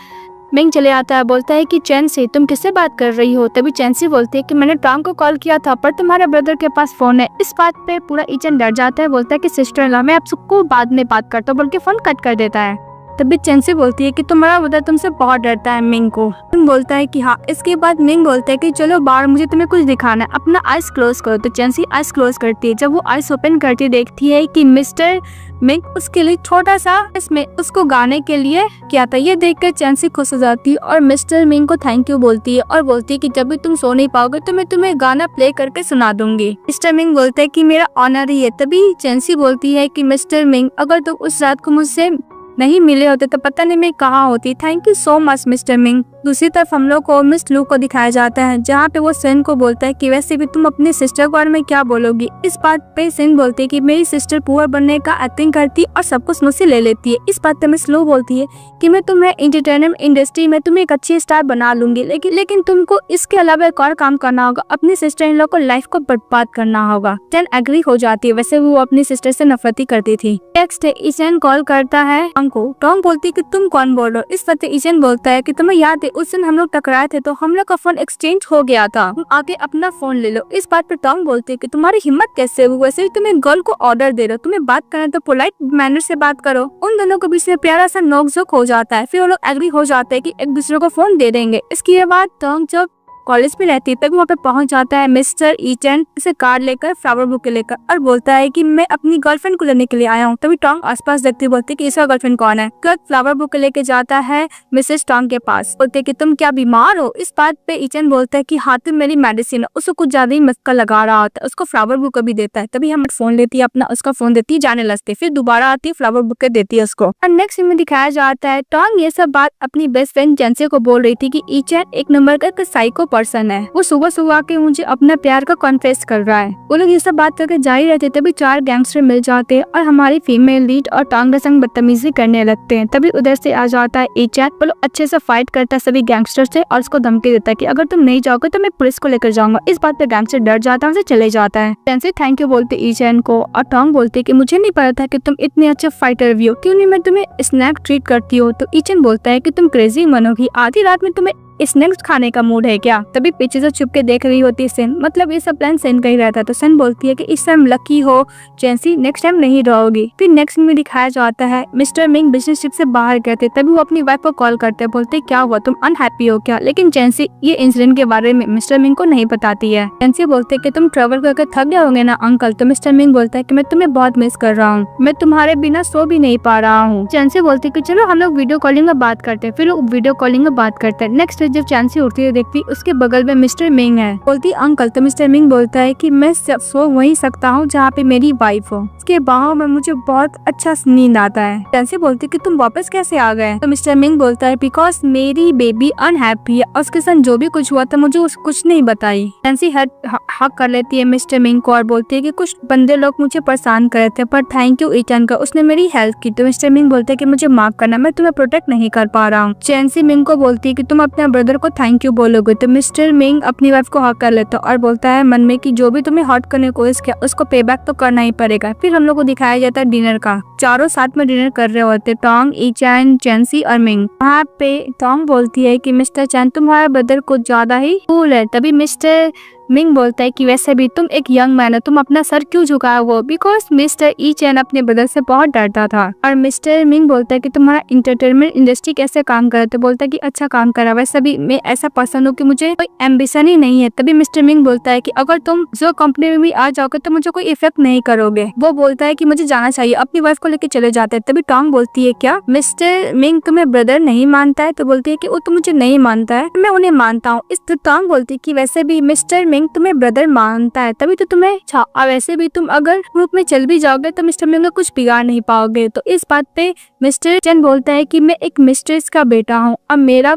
मिंग चले आता है। बोलता है कि चेंसी तुम किससे बात कर रही हो। तभी चेंसी बोलती है कि मैंने टोंग को कॉल किया था पर तुम्हारे ब्रदर के पास फोन है। इस बात पे पूरा ईचन डर जाता है। बोलता है कि सिस्टर इन लॉ मैं आप सबको बाद में बात करता हूँ बोल के फोन कट कर देता है। तभी चेंसी बोलती है कि तुम्हारा ब्रदर तुमसे बहुत डरता है मिंग को। मिंग बोलता है कि हाँ। इसके बाद मिंग बोलता है कि चलो बाहर, मुझे तुम्हें कुछ दिखाना है, अपना आइस क्लोज करो। तो चेंसी आइस क्लोज करती है। जब वो आइस ओपन करती देखती है कि मिस्टर मिंग उसके लिए छोटा सा इसमें उसको गाने के लिए क्या था। ये देखकर चेंसी खुश हो जाती है और मिस्टर मिंग को थैंक यू बोलती है और बोलती है कि जब भी तुम सो नहीं पाओगे तो मैं तुम्हें गाना प्ले करके सुना दूंगी। मिस्टर मिंग बोलते है कि मेरा ऑनर ही है। तभी चेंसी बोलती है कि मिस्टर मिंग, अगर तुम उस रात को मुझसे नहीं मिले होते तो पता नहीं मैं कहाँ होती। Thank you so much mister Ming. दूसरी तरफ हम लोग को मिस लू को दिखाया जाता है, जहाँ पे वो सेन को बोलता है कि वैसे भी तुम अपनी सिस्टर के बारे में क्या बोलोगी। इस बात पे सेन बोलती है कि मेरी सिस्टर पुअर बनने का एक्टिंग करती है और सब कुछ मुझसे ले लेती है। इस बात पे मिस लू बोलती है कि मैं तुम्हें एंटरटेनमेंट इंडस्ट्री में तुम्हें एक अच्छी स्टार बना लूंगी, लेकिन तुमको इसके अलावा एक और काम करना होगा, अपनी सिस्टर इन लोग को लाइफ को बर्बाद करना होगा। सेन एग्री हो जाती है। वैसे वो अपनी सिस्टर से नफरत ही करती थी। नेक्स्ट डे ईचन कॉल करता है टॉम को। टॉम बोलती है कि तुम कौन बोल रहे हो। इस वक्त ईचन बोलता है कि तुम्हें याद है उस दिन हम लोग टकराए थे तो हम लोग का फोन एक्सचेंज हो गया था, तुम आके अपना फोन ले लो। इस बात पर टॉम बोलते है कि तुम्हारी हिम्मत कैसे हुई, वैसे भी तुम एक गर्ल को ऑर्डर दे रहे हो, तुम्हें बात करना तो पोलाइट मैनर से बात करो। उन दोनों के बीच में प्यारा सा नोक-झोंक हो जाता है। फिर वो लोग एग्री हो जाते हैं कि एक दूसरे को फोन दे देंगे। इसके बाद टॉम जब कॉलेज में रहती है तभी वहाँ पे पहुंच जाता है मिस्टर ईचन से कार लेकर, फ्लावर बुके लेकर, और बोलता है कि मैं अपनी गर्लफ्रेंड को लेने के लिए आया हूँ। तभी टॉम आसपास देखती बोलती है कि इसका गर्लफ्रेंड कौन है। कल फ्लावर बुके लेके जाता है मिसेस टॉम के पास। बोलते कि तुम क्या बीमार हो। इस बात पे ईचन बोलता है कि हाँ तुम मेरी मेडिसिन है। उसको कुछ ज्यादा ही मस्का लगा रहा होता है। उसको फ्लावर बुके भी देता है। तभी हम फोन लेती है अपना, उसका फोन देती है, जाने लगती है। फिर दोबारा आती है, फ्लावर बुके देती है उसको। और नेक्स्ट में दिखाया जाता है टॉम ये सब बात अपनी बेस्ट फ्रेंड जेंसी को बोल रही थी कि ईचन एक नंबर का साइको पर्सन है। वो सुबह सुबह के मुझे अपना प्यार का कॉन्फेस कर रहा है। वो लोग ये सब बात करके जारी रहते तभी 4 गैंगस्टर मिल जाते हैं और हमारी फीमेल लीड और टॉम के संग बदतमीजी करने लगते हैं। तभी उधर से आ जाता है ईचन। वो लोग अच्छे से फाइट करता है सभी गैंगस्टर से और उसको धमकी देता है कि अगर तुम नहीं जाओगे तो मैं पुलिस को लेकर जाऊंगा। इस बात पे गैंगस्टर डर जाता है, उसे चले जाता है। जेंसी थैंक यू बोलते ईचन को और टॉम बोलते कि मुझे नहीं पता था कि तुम इतने अच्छे फाइटर भी हो, क्यों नहीं मैं तुम्हें स्नैक ट्रीट करती हो। तो ईचन बोलता है कि तुम क्रेजी मनोगी, आधी रात में तुम्हें स्नैक्स खाने का मूड है क्या। तभी पीछे से छुप के देख रही होती है सेन। मतलब ये सब प्लान सेन का ही रहता है। तो सेन बोलती है कि इस टाइम लकी हो जेंसी, नेक्स्ट टाइम नहीं रहोगी। फिर नेक्स्ट में दिखाया जाता है मिस्टर मिंग बिजनेस ट्रिप से बाहर गए थे। तभी वो अपनी वाइफ को कॉल करते हैं, बोलते क्या हुआ, तुम अनहैप्पी हो क्या। लेकिन जेंसी ये इंसिडेंट के बारे में मिस्टर मिंग को नहीं बताती है। जेंसी बोलते कि तुम ट्रेवल करके थक गए होंगे ना अंकल। तो मिस्टर मिंग बोलता है कि मैं तुम्हें बहुत मिस कर रहा हूँ, मैं तुम्हारे बिना सो भी नहीं पा रहा हूँ। जेंसी बोलती कि चलो हम लोग वीडियो कॉलिंग में बात करते हैं। फिर वो वीडियो कॉलिंग में बात करते हैं। नेक्स्ट जब जेंसी उठती है देखती उसके बगल में मिस्टर मिंग है। बोलती अंकल। तो मिस्टर मिंग बोलता है कि मैं सो वहीं सकता हूँ जहाँ पे मेरी वाइफ हो, उसके बाहों में मुझे बहुत अच्छा नींद आता है। जेंसी बोलती कि तुम वापस कैसे आ गए। तो मिस्टर मिंग बोलता है बिकॉज मेरी बेबी अनहैप्पी है और उसके साथ जो भी कुछ हुआ था मुझे कुछ नहीं बताई। जेंसी हक कर लेती है मिस्टर मिंग को और बोलती है कि कुछ बंदे लोग मुझे परेशान कर रहे थे पर थैंक यू ईचन का, उसने मेरी हेल्प की। तो मिस्टर मिंग बोलते है कि मुझे माफ करना, मैं तुम्हें प्रोटेक्ट नहीं कर पा रहा हूँ। जेंसी मिंग को बोलती है कि तुम अपने ब्रदर को थैंक यू बोलोगे। तो मिस्टर मिंग अपनी वाइफ को हक कर लेता और बोलता है मन में कि जो भी तुम्हें हर्ट करने की कोशिश किया उसको पे बैक तो करना ही पड़ेगा। फिर हम लोग को दिखाया जाता है डिनर का। चारों साथ में डिनर कर रहे होते, टॉम, ईचन, जेंसी और मिंग। वहाँ पे टॉम बोलती है कि मिस्टर चैन तुम्हारा ब्रदर कुछ ज्यादा ही कूल है। तभी मिस्टर मिंग बोलता है कि वैसे भी तुम एक यंग मैन हो, तुम अपना सर क्यों झुकाए हो। बिकॉज मिस्टर ईचन अपने ब्रदर से बहुत डरता था। और मिस्टर मिंग बोलता है कि तुम्हारा इंटरटेनमेंट इंडस्ट्री कैसे काम कर रहा है। तो बोलता है कि अच्छा काम कर रहा है, वैसे भी मैं ऐसा पर्सन हूँ कि मुझे कोई एम्बिशन ही नहीं है। तभी मिस्टर मिंग बोलता है कि अगर तुम जो कंपनी में भी आ जाओगे तो मुझे कोई इफेक्ट नहीं करोगे। वो बोलता है कि मुझे जाना चाहिए, अपनी वाइफ को लेकर चले जाते हैं। तभी टॉम बोलती है क्या मिस्टर मिंग तुम्हें ब्रदर नहीं मानता है। तो बोलती है कि वो तो मुझे नहीं मानता है, मैं उन्हें मानता हूँ। इस टॉम बोलती है कि वैसे भी मिस्टर मिंग तुम्हें ब्रदर मानता है तभी तो तुम्हें वैसे भी तुम अगर ग्रुप में चल भी जाओगे तो मिस्टर मिंग कुछ बिगाड़ नहीं पाओगे। तो इस बात पे मिस्टर चैन बोलता है कि मैं एक मिस्ट्रेस का बेटा हूँ और मेरा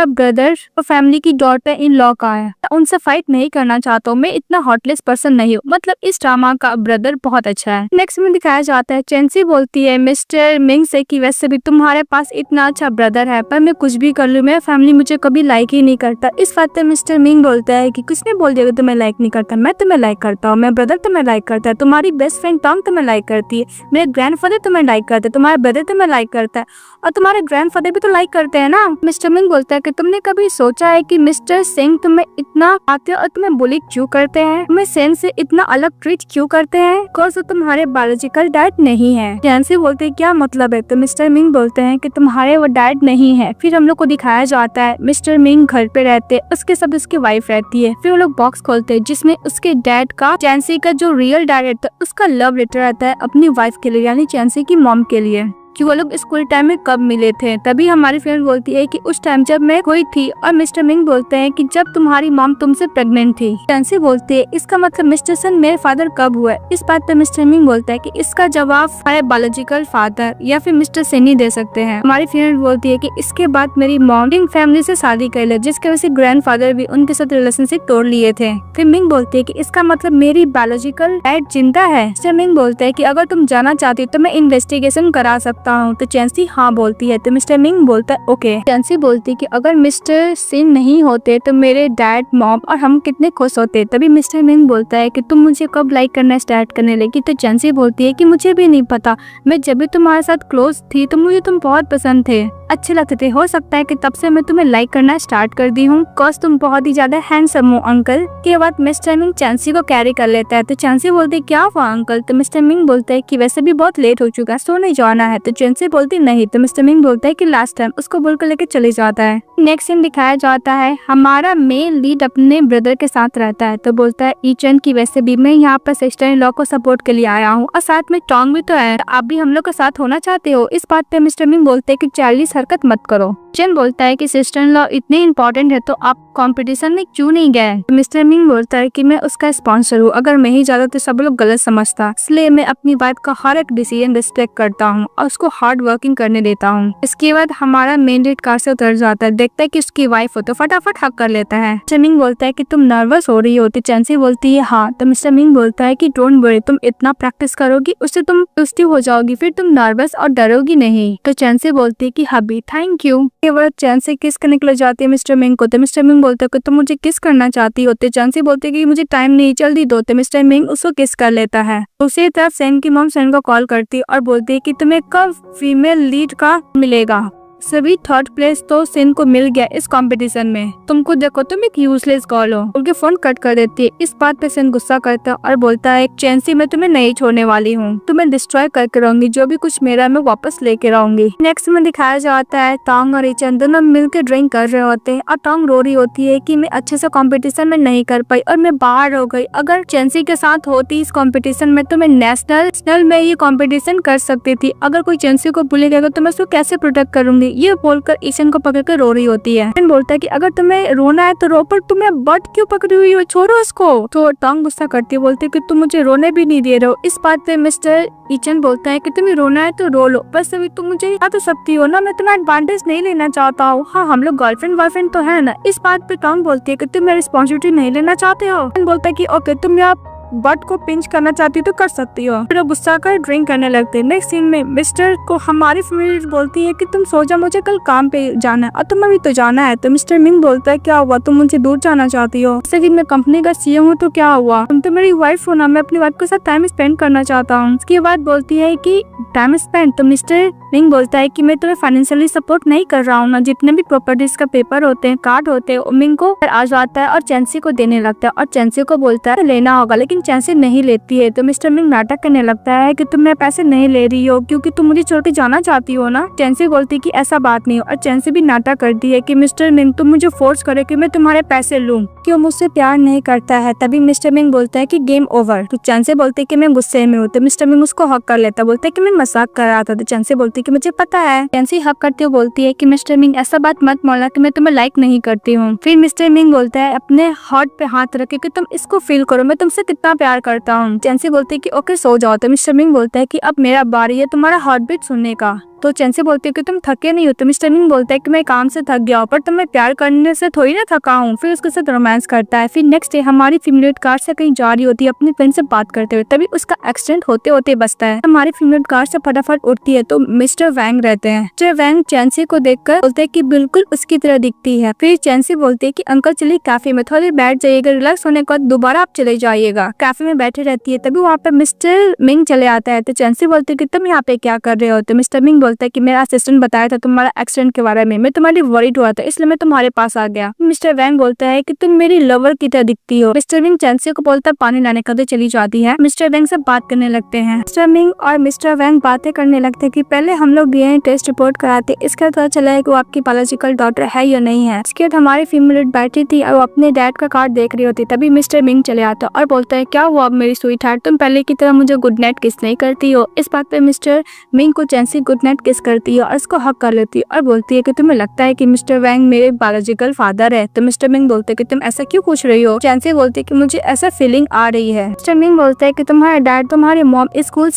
ब्रदर और फैमिली की डॉटर इन लॉ का है, उनसे फाइट नहीं करना चाहता हूँ, मैं इतना हॉटलेस पर्सन नहीं हूँ। मतलब इस ड्रामा का ब्रदर बहुत अच्छा है। नेक्स्ट में दिखाया जाता है चेंसी बोलती है मिस्टर मिंग से कि वैसे भी तुम्हारे पास इतना अच्छा ब्रदर है पर मैं कुछ भी कर लूँ मेरा फैमिली मुझे कभी लाइक ही नहीं करता। इस बात पे मिस्टर मिंग बोलता है कि किसने बोल दिया कि तुम्हें लाइक नहीं करता, मैं तुम्हें लाइक करता हूँ, मेरा ब्रदर तुम्हें लाइक करता है, तुम्हारी बेस्ट फ्रेंड टॉम तुम्हें लाइक करती है, मेरे ग्रैंडफादर तुम्हें लाइक करते हैं, तुम्हारा ब्रदर तुम्हें लाइक करता है और तुम्हारे ग्रैंडफादर भी तो लाइक करते हैं ना। मिस्टर मिंग बोलता है कि तुमने कभी सोचा है कि मिस्टर सिंह तुम्हें इतना आते और तुम्हें बुली क्यों करते हैं, तुम्हें सेन से इतना अलग ट्रीट क्यों करते हैं, बिकॉज वो तुम्हारे बायोलॉजिकल डैड नहीं है। जैनसी बोलते हैं क्या मतलब है, तो मिस्टर मिंग बोलते हैं कि तुम्हारे वो डैड नहीं है। फिर हम लोग को दिखाया जाता है मिस्टर मिंग घर पे रहते, उसके साथ उसकी वाइफ रहती है। फिर वो लोग बॉक्स खोलते हैं जिसमें उसके डैड का, जैनसी का जो रियल डैड रहता है, उसका लव लेटर रहता है अपनी वाइफ के लिए, यानी जैनसी की मॉम के लिए, कि वो लोग स्कूल टाइम में कब मिले थे। तभी हमारी फ्रेंड बोलती है कि उस टाइम जब मैं हुई थी, और मिस्टर मिंग बोलते हैं कि जब तुम्हारी मॉम तुमसे प्रेग्नेंट थी। जैनसी बोलती है इसका मतलब मिस्टर सन मेरे फादर कब हुए। इस बात पे मिस्टर मिंग बोलता है कि इसका जवाब हमारे बायोलॉजिकल फादर या फिर मिस्टर सेन ही दे सकते हैं। हमारी फ्रेंड बोलती है कि इसके बाद मेरी मॉम फैमिली से शादी कर ले, जिसके वजह से ग्रैंडफादर भी उनके साथ रिलेशनशिप तोड़ लिए थे। फिर मिंग बोलती है कि इसका मतलब मेरी बायोलॉजिकल डैड जिंदा है। मिस्टर मिंग बोलता है कि अगर तुम जाना चाहती हो तो मैं इन्वेस्टिगेशन करा सकता हूँ। तो चैंसी हाँ बोलती है। तो मिस्टर मिंग बोलता है ओके। चैंसी बोलती है कि अगर मिस्टर सिन नहीं होते तो मेरे डैड, मॉम और हम कितने खुश होते। तभी मिस्टर मिंग बोलता है कि तुम मुझे कब लाइक करना स्टार्ट करने लगी। तो चैंसी बोलती है कि मुझे भी नहीं पता, मैं जब भी तुम्हारे साथ क्लोज थी तो मुझे तुम बहुत पसंद थे, अच्छे लगते थे। हो सकता है कि तब से मैं तुम्हें लाइक करना स्टार्ट कर दी हूँ, बिकॉज तुम बहुत ही ज्यादा हैंडसम हो अंकल। के बाद मिस्टर मिंग चैंसी को कैरी कर लेता है। तो चैंसी बोलती है क्या हुआ अंकल। तो मिस्टर मिंग बोलता है कि वैसे भी बहुत लेट हो चुका है, सोने जाना है। तो चैंसी बोलती नहीं। तो मिस्टर मिंग बोलता है कि लास्ट टाइम, उसको बोलकर लेके चले जाता है। नेक्स्ट सीन दिखाया जाता है, हमारा मेन लीड अपने ब्रदर के साथ रहता है। तो बोलता है ईचन की वैसे भी मैं यहाँ पर सिस्टर इन लॉ को सपोर्ट के लिए आया हूँ और साथ में टोंग भी तो है, आप भी हम लोग के साथ होना चाहते हो। इस बात पे मिस्टर मिंग बोलते है कि चार्लिस हरकत मत करो। चेन बोलता है कि सिस्टर इन लॉ इतनी इम्पोर्टेंट है तो आप कंपटीशन में क्यों नहीं गए। तो मिस्टर मिंग बोलता है कि मैं उसका स्पॉन्सर हूँ, अगर मैं ही जाता तो सब लोग गलत समझता, इसलिए मैं अपनी वाइफ का हर एक डिसीजन रिस्पेक्ट करता हूँ और उसको हार्ड वर्किंग करने देता हूँ। इसके बाद हमारा मेन लीड कार से उतर जाता है, देखता है कि उसकी वाइफ हो तो फटाफट हक कर लेता है। मिस्टर मिंग बोलता है कि तुम नर्वस हो रही हो। तो चैंसी बोलती है हाँ। तो मिस्टर मिंग बोलता है कि डोंट वरी, तुम इतना प्रैक्टिस करोगी उससे तुम पॉजिटिव हो जाओगी, फिर तुम नर्वस और डरोगी नहीं। तो चैंसी बोलती है कि हबी थैंक यू। चैंसी किस करने के लिए जाती है मिस्टर मिंग को। तो मिस्टर मिंग बोलता है कि तुम मुझे किस करना चाहती हो। तो चैंसी बोलती है कि मुझे टाइम नहीं, जल्दी दो। तो मिस्टर मिंग उसको किस कर लेता है। दूसरी तरफ सेन की मॉम सेन को कॉल करती है और बोलती है कि तुम्हें कब फीमेल लीड का मिलेगा। सभी थर्ड प्लेस तो सेन को मिल गया इस कंपटीशन में, तुमको देखो तुम एक यूजलेस गर्ल हो। उनके फोन कट कर देती है। इस बात पे सेन गुस्सा करता है और बोलता है चैंसी मैं तुम्हें नहीं छोड़ने वाली हूँ, तुम्हें डिस्ट्रॉय करके रहूंगी, जो भी कुछ मेरा मैं वापस लेके रहूंगी। नेक्स्ट में दिखाया जाता है टोंग और ईचन दोनों मिलकर ड्रिंक कर रहे होते हैं और टोंग रो रही होती है कि मैं अच्छे से कॉम्पिटिशन में नहीं कर पाई और मैं बाहर हो गई, अगर चैंसी के साथ होती इस कॉम्पिटिशन में तो मैं नेशनल में ये कॉम्पिटिशन कर सकती थी, अगर कोई चैंसी को भूलेगा तो मैं उसको कैसे प्रोटेक्ट करूंगी। ये बोलकर ईशन को पकड़कर रो रही होती है। बोलता है कि अगर तुम्हें रोना है तो रो, पर तुम्हें बट क्यों पकड़ी हुई हो, छोड़ो उसको। तो टोंग गुस्सा करती है, बोलती है कि तुम मुझे रोने भी नहीं दे रहे हो। इस बात पे मिस्टर ईचन बोलता है कि तुम्हें रोना है तो रो लो, बस अभी तुम मुझे बता तो सकती हो ना, मैं तुम्हारा एडवांटेज नहीं लेना चाहता हूँ। हाँ हम लोग गर्लफ्रेंड बॉयफ्रेंड तो है ना। इस बात पे टोंग बोलती है कि तुम मेरी रिस्पॉन्सिबिलिटी नहीं लेना चाहते हो। बोलता है कि ओके तुम यहाँ बट को पिंच करना चाहती तो कर सकती हो। फिर वो गुस्सा कर ड्रिंक करने लगते हैं। नेक्स्ट सीन में मिस्टर को हमारी फैमिली बोलती है कि तुम सो जा, मुझे कल काम पे जाना है और तुम्हें भी तो जाना है। तो मिस्टर मिंग बोलता है क्या हुआ, तुम मुझसे दूर जाना चाहती हो। जैसे कि मैं कंपनी का सीईओ हूँ तो क्या हुआ, तुम तो मेरी वाइफ हो ना, मैं अपनी वाइफ के साथ टाइम स्पेंड करना चाहता हूँ। उसके बाद बोलती है कि टाइम स्पेंड। तो मिस्टर मिंग बोलता है कि मैं तुम्हें फाइनेंशियली सपोर्ट नहीं कर रहा हूँ ना, जितने भी प्रॉपर्टीज का पेपर होते हैं, कार्ड होते हैं, मिंग को आ जाता है और चैंसी को देने लगता है और चैंसी को बोलता है लेना होगा, लेकिन चैंसी नहीं लेती है। तो मिस्टर मिंग नाटक करने लगता है कि तुम मेरे पैसे नहीं ले रही हो क्योंकि तुम मुझे छोड़ के जाना चाहती हो ना। चैंसी बोलती है कि ऐसा बात नहीं हो और चैंसी भी नाटक करती है कि मिस्टर मिंग तुम मुझे फोर्स करे कि मैं तुम्हारे पैसे लूं, कि वो मुझसे प्यार नहीं करता है। तभी मिस्टर मिंग बोलता है कि गेम ओवर। तो चैंसी बोलती है कि मैं गुस्से में हूँ। तो मिस्टर मिंग उसको हक कर लेता, बोलता है कि मैं मजाक कर रहा था। तो चैंसी बोलती है कि मुझे पता है। चैंसी हक करते हुए बोलती है कि मिस्टर मिंग ऐसा बात मत बोलना कि मैं तुम्हें लाइक नहीं करती हूँ। फिर मिस्टर मिंग बोलता है अपने हार्ट पे हाथ रखे कि तुम इसको फील करो, मैं तुमसे कितना प्यार करता हूँ। चैंसी बोलती है कि ओके सो जाओ। तो मिस्टर मिंग बोलता है कि अब मेरा बारी है तुम्हारा हार्ट बीट सुनने का। तो चेंसी बोलती है कि तुम थके नहीं हो। तो मिस्टर मिंग बोलता है कि मैं काम से थक गया हूँ, पर तुम्हें प्यार करने से थोड़ी ना थका हूँ। फिर उसके साथ रोमांस करता है। फिर नेक्स्ट डे हमारी फीमेल कार से कहीं जा रही होती है अपनी फ्रेंड से बात करते हुए, तभी उसका एक्सीडेंट होते होते बचता है। हमारी फीमेल कार से फटाफट उठती है तो मिस्टर वैंग रहते हैं। मिस्टर वैंग चेंसी को देखकर बोलते हैं कि बिल्कुल उसकी तरह दिखती है। फिर चेंसी बोलती है कि अंकल चलिए कैफे में थोड़ी बैठ जाइएगा, रिलैक्स होने के बाद दोबारा आप चले जाइएगा। कैफे में बैठे रहती है, तभी वहाँ पे मिस्टर मिंग चले आता है। तो चेंसी बोलती है कि तुम यहाँ पे क्या कर रहे हो। तो मिस्टर मिंग बोलता है कि मेरा असिस्टेंट बताया था तुम्हारा एक्सीडेंट के बारे में, मैं तुम्हारी वरीड हुआ था इसलिए मैं तुम्हारे पास आ गया। मिस्टर वैंग बोलता है कि तुम मेरी लवर की तरह दिखती हो। मिस्टर मिंग चेंसी को बोलता है पानी लाने कदर चली जाती है। मिस्टर वैंग से बात करने लगते हैं। मिस्टर मिंग और मिस्टर वैंग बातें करने लगते हैं कि पहले हम लोग डीएनए टेस्ट रिपोर्ट कराते, इसका पता चला है कि वो आपकी बायोलॉजिकल डॉटर है या नहीं है। इसके बाद हमारी फीमेल बैठी थी और अपने डैड का कार्ड देख रही होती, तभी मिस्टर मिंग चले आता और बोलता है क्या हुआ अब मेरी स्वीट हार्ट, तुम पहले की तरह मुझे गुड नाइट किस नहीं करती हो। इस बात पे मिस्टर मिंग को चेंसी गुड नाइट किस करती है और इसको हक कर लेती है और बोलती है कि तुम्हें लगता है कि मिस्टर वैंग मेरे बायोलॉजिकल फादर है। तो मिस्टर मिंग बोलते है कि तुम ऐसा क्यों पूछ रही हो। चेंसी बोलती है कि मुझे ऐसा फीलिंग आ रही है। मिस्टर मिंग बोलता है कि तुम्हारे डैड तुम्हारे मॉम स्कूल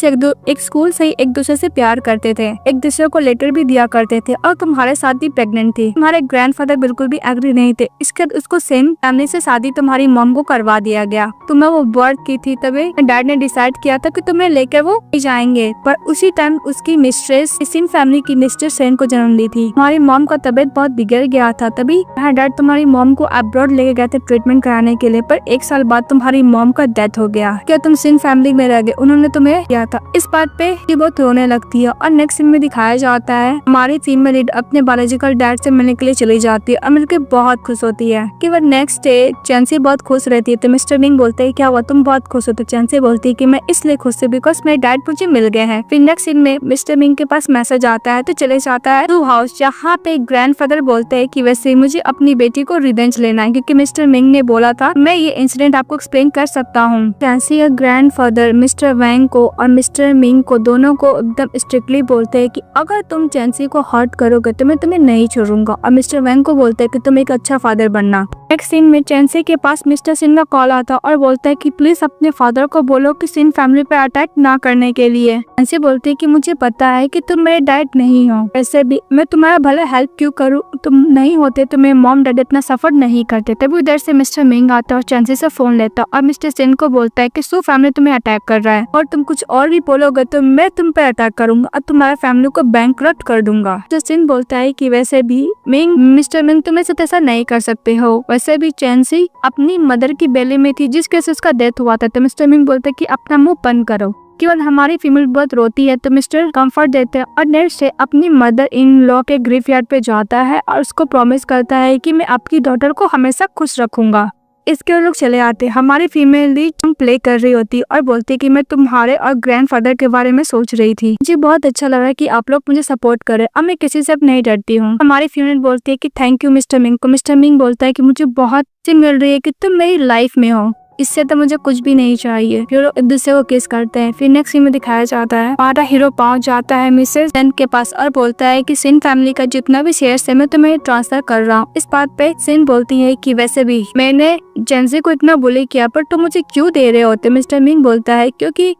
से एक दूसरे से प्यार करते थे, एक दूसरे को लेटर भी दिया करते थे और तुम्हारे साथ भी प्रेग्नेंट थी। तुम्हारे ग्रैंडफादर बिल्कुल भी एग्री नहीं थे, इसके बाद उसको सेम फैमिली से शादी तुम्हारी मॉम को करवा दिया गया। तुम्हें वो बर्थ की थी, तभी डैड ने डिसाइड किया था कि तुम्हें लेकर वो जाएंगे, पर उसी टाइम उसकी मिस्ट्रेस सिन फैमिली की मिस्ट्रेस सेन को जन्म दी थी। तुम्हारी मॉम का तबीयत बहुत बिगड़ गया था, तभी डैड तुम्हारी मॉम को अब्रॉड लेके गए थे ट्रीटमेंट कराने के लिए, पर 1 साल बाद तुम्हारी मॉम का डेथ हो गया। क्या तुम सिन फैमिली में रह गए, उन्होंने तुम्हें किया था। इस बात पे बहुत रोने लगती है और नेक्स्ट सीन में दिखाया जाता है हमारी फीमेल लीड अपने बायोलॉजिकल डैड से मिलने के लिए चली जाती है और मिलकर बहुत खुश होती है। कि वो नेक्स्ट डे चेंसी बहुत खुश रहती है। तो मिस्टर मिंग बोलते हैं क्या हुआ तुम बहुत खुश हो। तो चेंसी बोलती है कि मैं इसलिए खुश हूँ बिकॉज मेरे डैड मुझे मिल गए हैं। फिर नेक्स्ट सीन में मिस्टर मिंग के पास मैसेज आता है तो चले जाता है टू हाउस, जहाँ पे ग्रैंडफादर बोलते हैं कि वैसे मुझे अपनी बेटी को रिवेंज लेना है क्योंकि मिस्टर मिंग ने बोला था। मैं ये इंसिडेंट आपको एक्सप्लेन कर सकता हूँ। चेंसी का ग्रैंडफादर मिस्टर वैंग को और मिस्टर मिंग को दोनों को एकदम स्ट्रिक्टली बोलते हैं कि अगर तुम चेंसी को हर्ट करोगे तो मैं तुम्हें नहीं छोड़ूंगा, और मिस्टर वैंग को बोलते हैं कि तुम एक अच्छा फादर बनना। नेक्स्ट सीन में चेंसी के पास मिस्टर सिन का कॉल आता और बोलता है कि प्लीज अपने फादर को बोलो कि सिन फैमिली पे अटैक ना करने के लिए। चेंसी बोलती है कि मुझे पता है कि तुम मेरे डैड नहीं हो, वैसे भी मैं तुम्हारा भला हेल्प क्यों करूँ, तुम नहीं होते तो मेरे मॉम डैड इतना सफर नहीं करते। तभी उधर से मिस्टर मिंग आता और चेंसी से फोन लेता और मिस्टर सिन को बोलता है कि सू फैमिली तुम्हें अटैक कर रहा है और तुम कुछ और भी बोलोगे तो मैं तुम पे अटैक करूंगा और तुम्हारा फैमिली को बैंकरप्ट कर दूंगा। मिस्टर सिन बोलता है कि वैसे भी मिस्टर मिंग तुम ऐसा ऐसा नहीं कर सकते हो, वैसे भी चेंसी अपनी मदर की बेली में थी जिस केस उसका डेथ हुआ था। तो मिस्टर मिंग बोलते हैं कि अपना मुंह बंद करो। केवल हमारी फीमेल बहुत रोती है तो मिस्टर कंफर्ट देते हैं और नेक्स्ट से अपनी मदर इन लॉ के ग्रेवयार्ड पे जाता है और उसको प्रॉमिस करता है कि मैं आपकी डॉटर को हमेशा खुश रखूंगा। इसके लोग चले आते, हमारी फीमेल लीड प्ले कर रही होती और बोलती कि मैं तुम्हारे और ग्रैंडफादर के बारे में सोच रही थी, मुझे बहुत अच्छा लग रहा है कि आप लोग मुझे सपोर्ट करें और मैं किसी से अब नहीं डरती हूँ। हमारी फीमेल बोलती है कि थैंक यू मिस्टर मिंग को। मिस्टर मिंग बोलता है कि मुझे बहुत सी मिल रही है कि तुम मेरी लाइफ में हो, इससे तो मुझे कुछ भी नहीं चाहिए। हीरो एक दूसरे को किस करते हैं। फिर नेक्स्ट सीन में दिखाया जाता है हमारा हीरो पहुंच जाता है मिसेस सेन के पास और बोलता है कि सिन फैमिली का जितना भी शेयर है मैं तुम्हें ट्रांसफर कर रहा हूँ। इस बात पे सिन बोलती है कि वैसे भी मैंने चेंसी को इतना बुली किया पर तुम मुझे क्यों दे रहे होते। मिस्टर मिंग बोलता है क्योंकि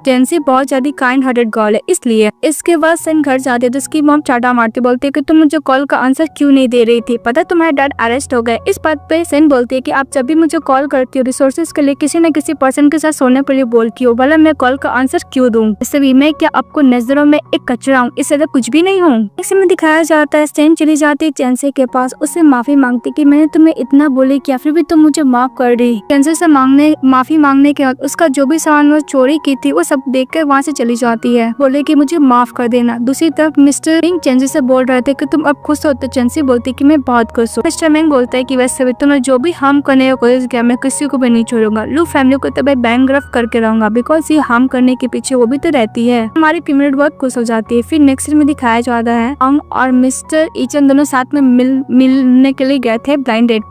चेंसी बहुत ज्यादा काइंड हार्टेड गर्ल है इसलिए। इसके बाद सिन घर जाती है तो उसकी मॉम चाटा मारती बोलती है कि तुम मुझे कॉल का आंसर क्यों नहीं दे रही थी, पता तुम्हारे डैड अरेस्ट हो गए। इस बात पे सिन बोलती है कि आप जब भी मुझे कॉल करती हो रिसोर्सेज के लिए किसी न किसी पर्सन के साथ सोने के लिए बोलती हो, भला मैं कॉल का आंसर क्यों दूं। इससे भी मैं क्या आपको नजरों में एक कचरा हूँ, इससे तो कुछ भी नहीं हूँ। इसमें दिखाया जाता है सिन चली जाती है चेंसी के पास, उससे माफी मांगती कि मैंने तुम्हें इतना बोली किया फिर भी तुम मुझे माफ कर दी। चेंसी से माफी मांगने के बाद उसका जो भी सामान वो चोरी की थी वो सब देख कर वहाँ से चली जाती है, बोले कि मुझे माफ कर देना। दूसरी तरफ मिस्टर मिंग चेंसी से बोल रहे थे कि तुम अब खुश हो, तो चेंसी बोलती कि मैं बहुत खुश हूँ। मिस्टर मिंग बोलता है कि वैसे भी तुमने जो भी हार्म करने का कोशिश किया मैं किसी को भी नहीं छोड़ूंगा, लू फैमिली को तो मैं बैंकरप्ट करके रहूंगा बिकॉज ये हार्म करने के पीछे वो भी तो रहती है। हमारी फीमेल बहुत खुश हो जाती है। फिर नेक्स्ट सीन में दिखाया जाता है अंग और मिस्टर ईचन दोनों साथ में मिलने के लिए गए थे ब्लाइंड डेट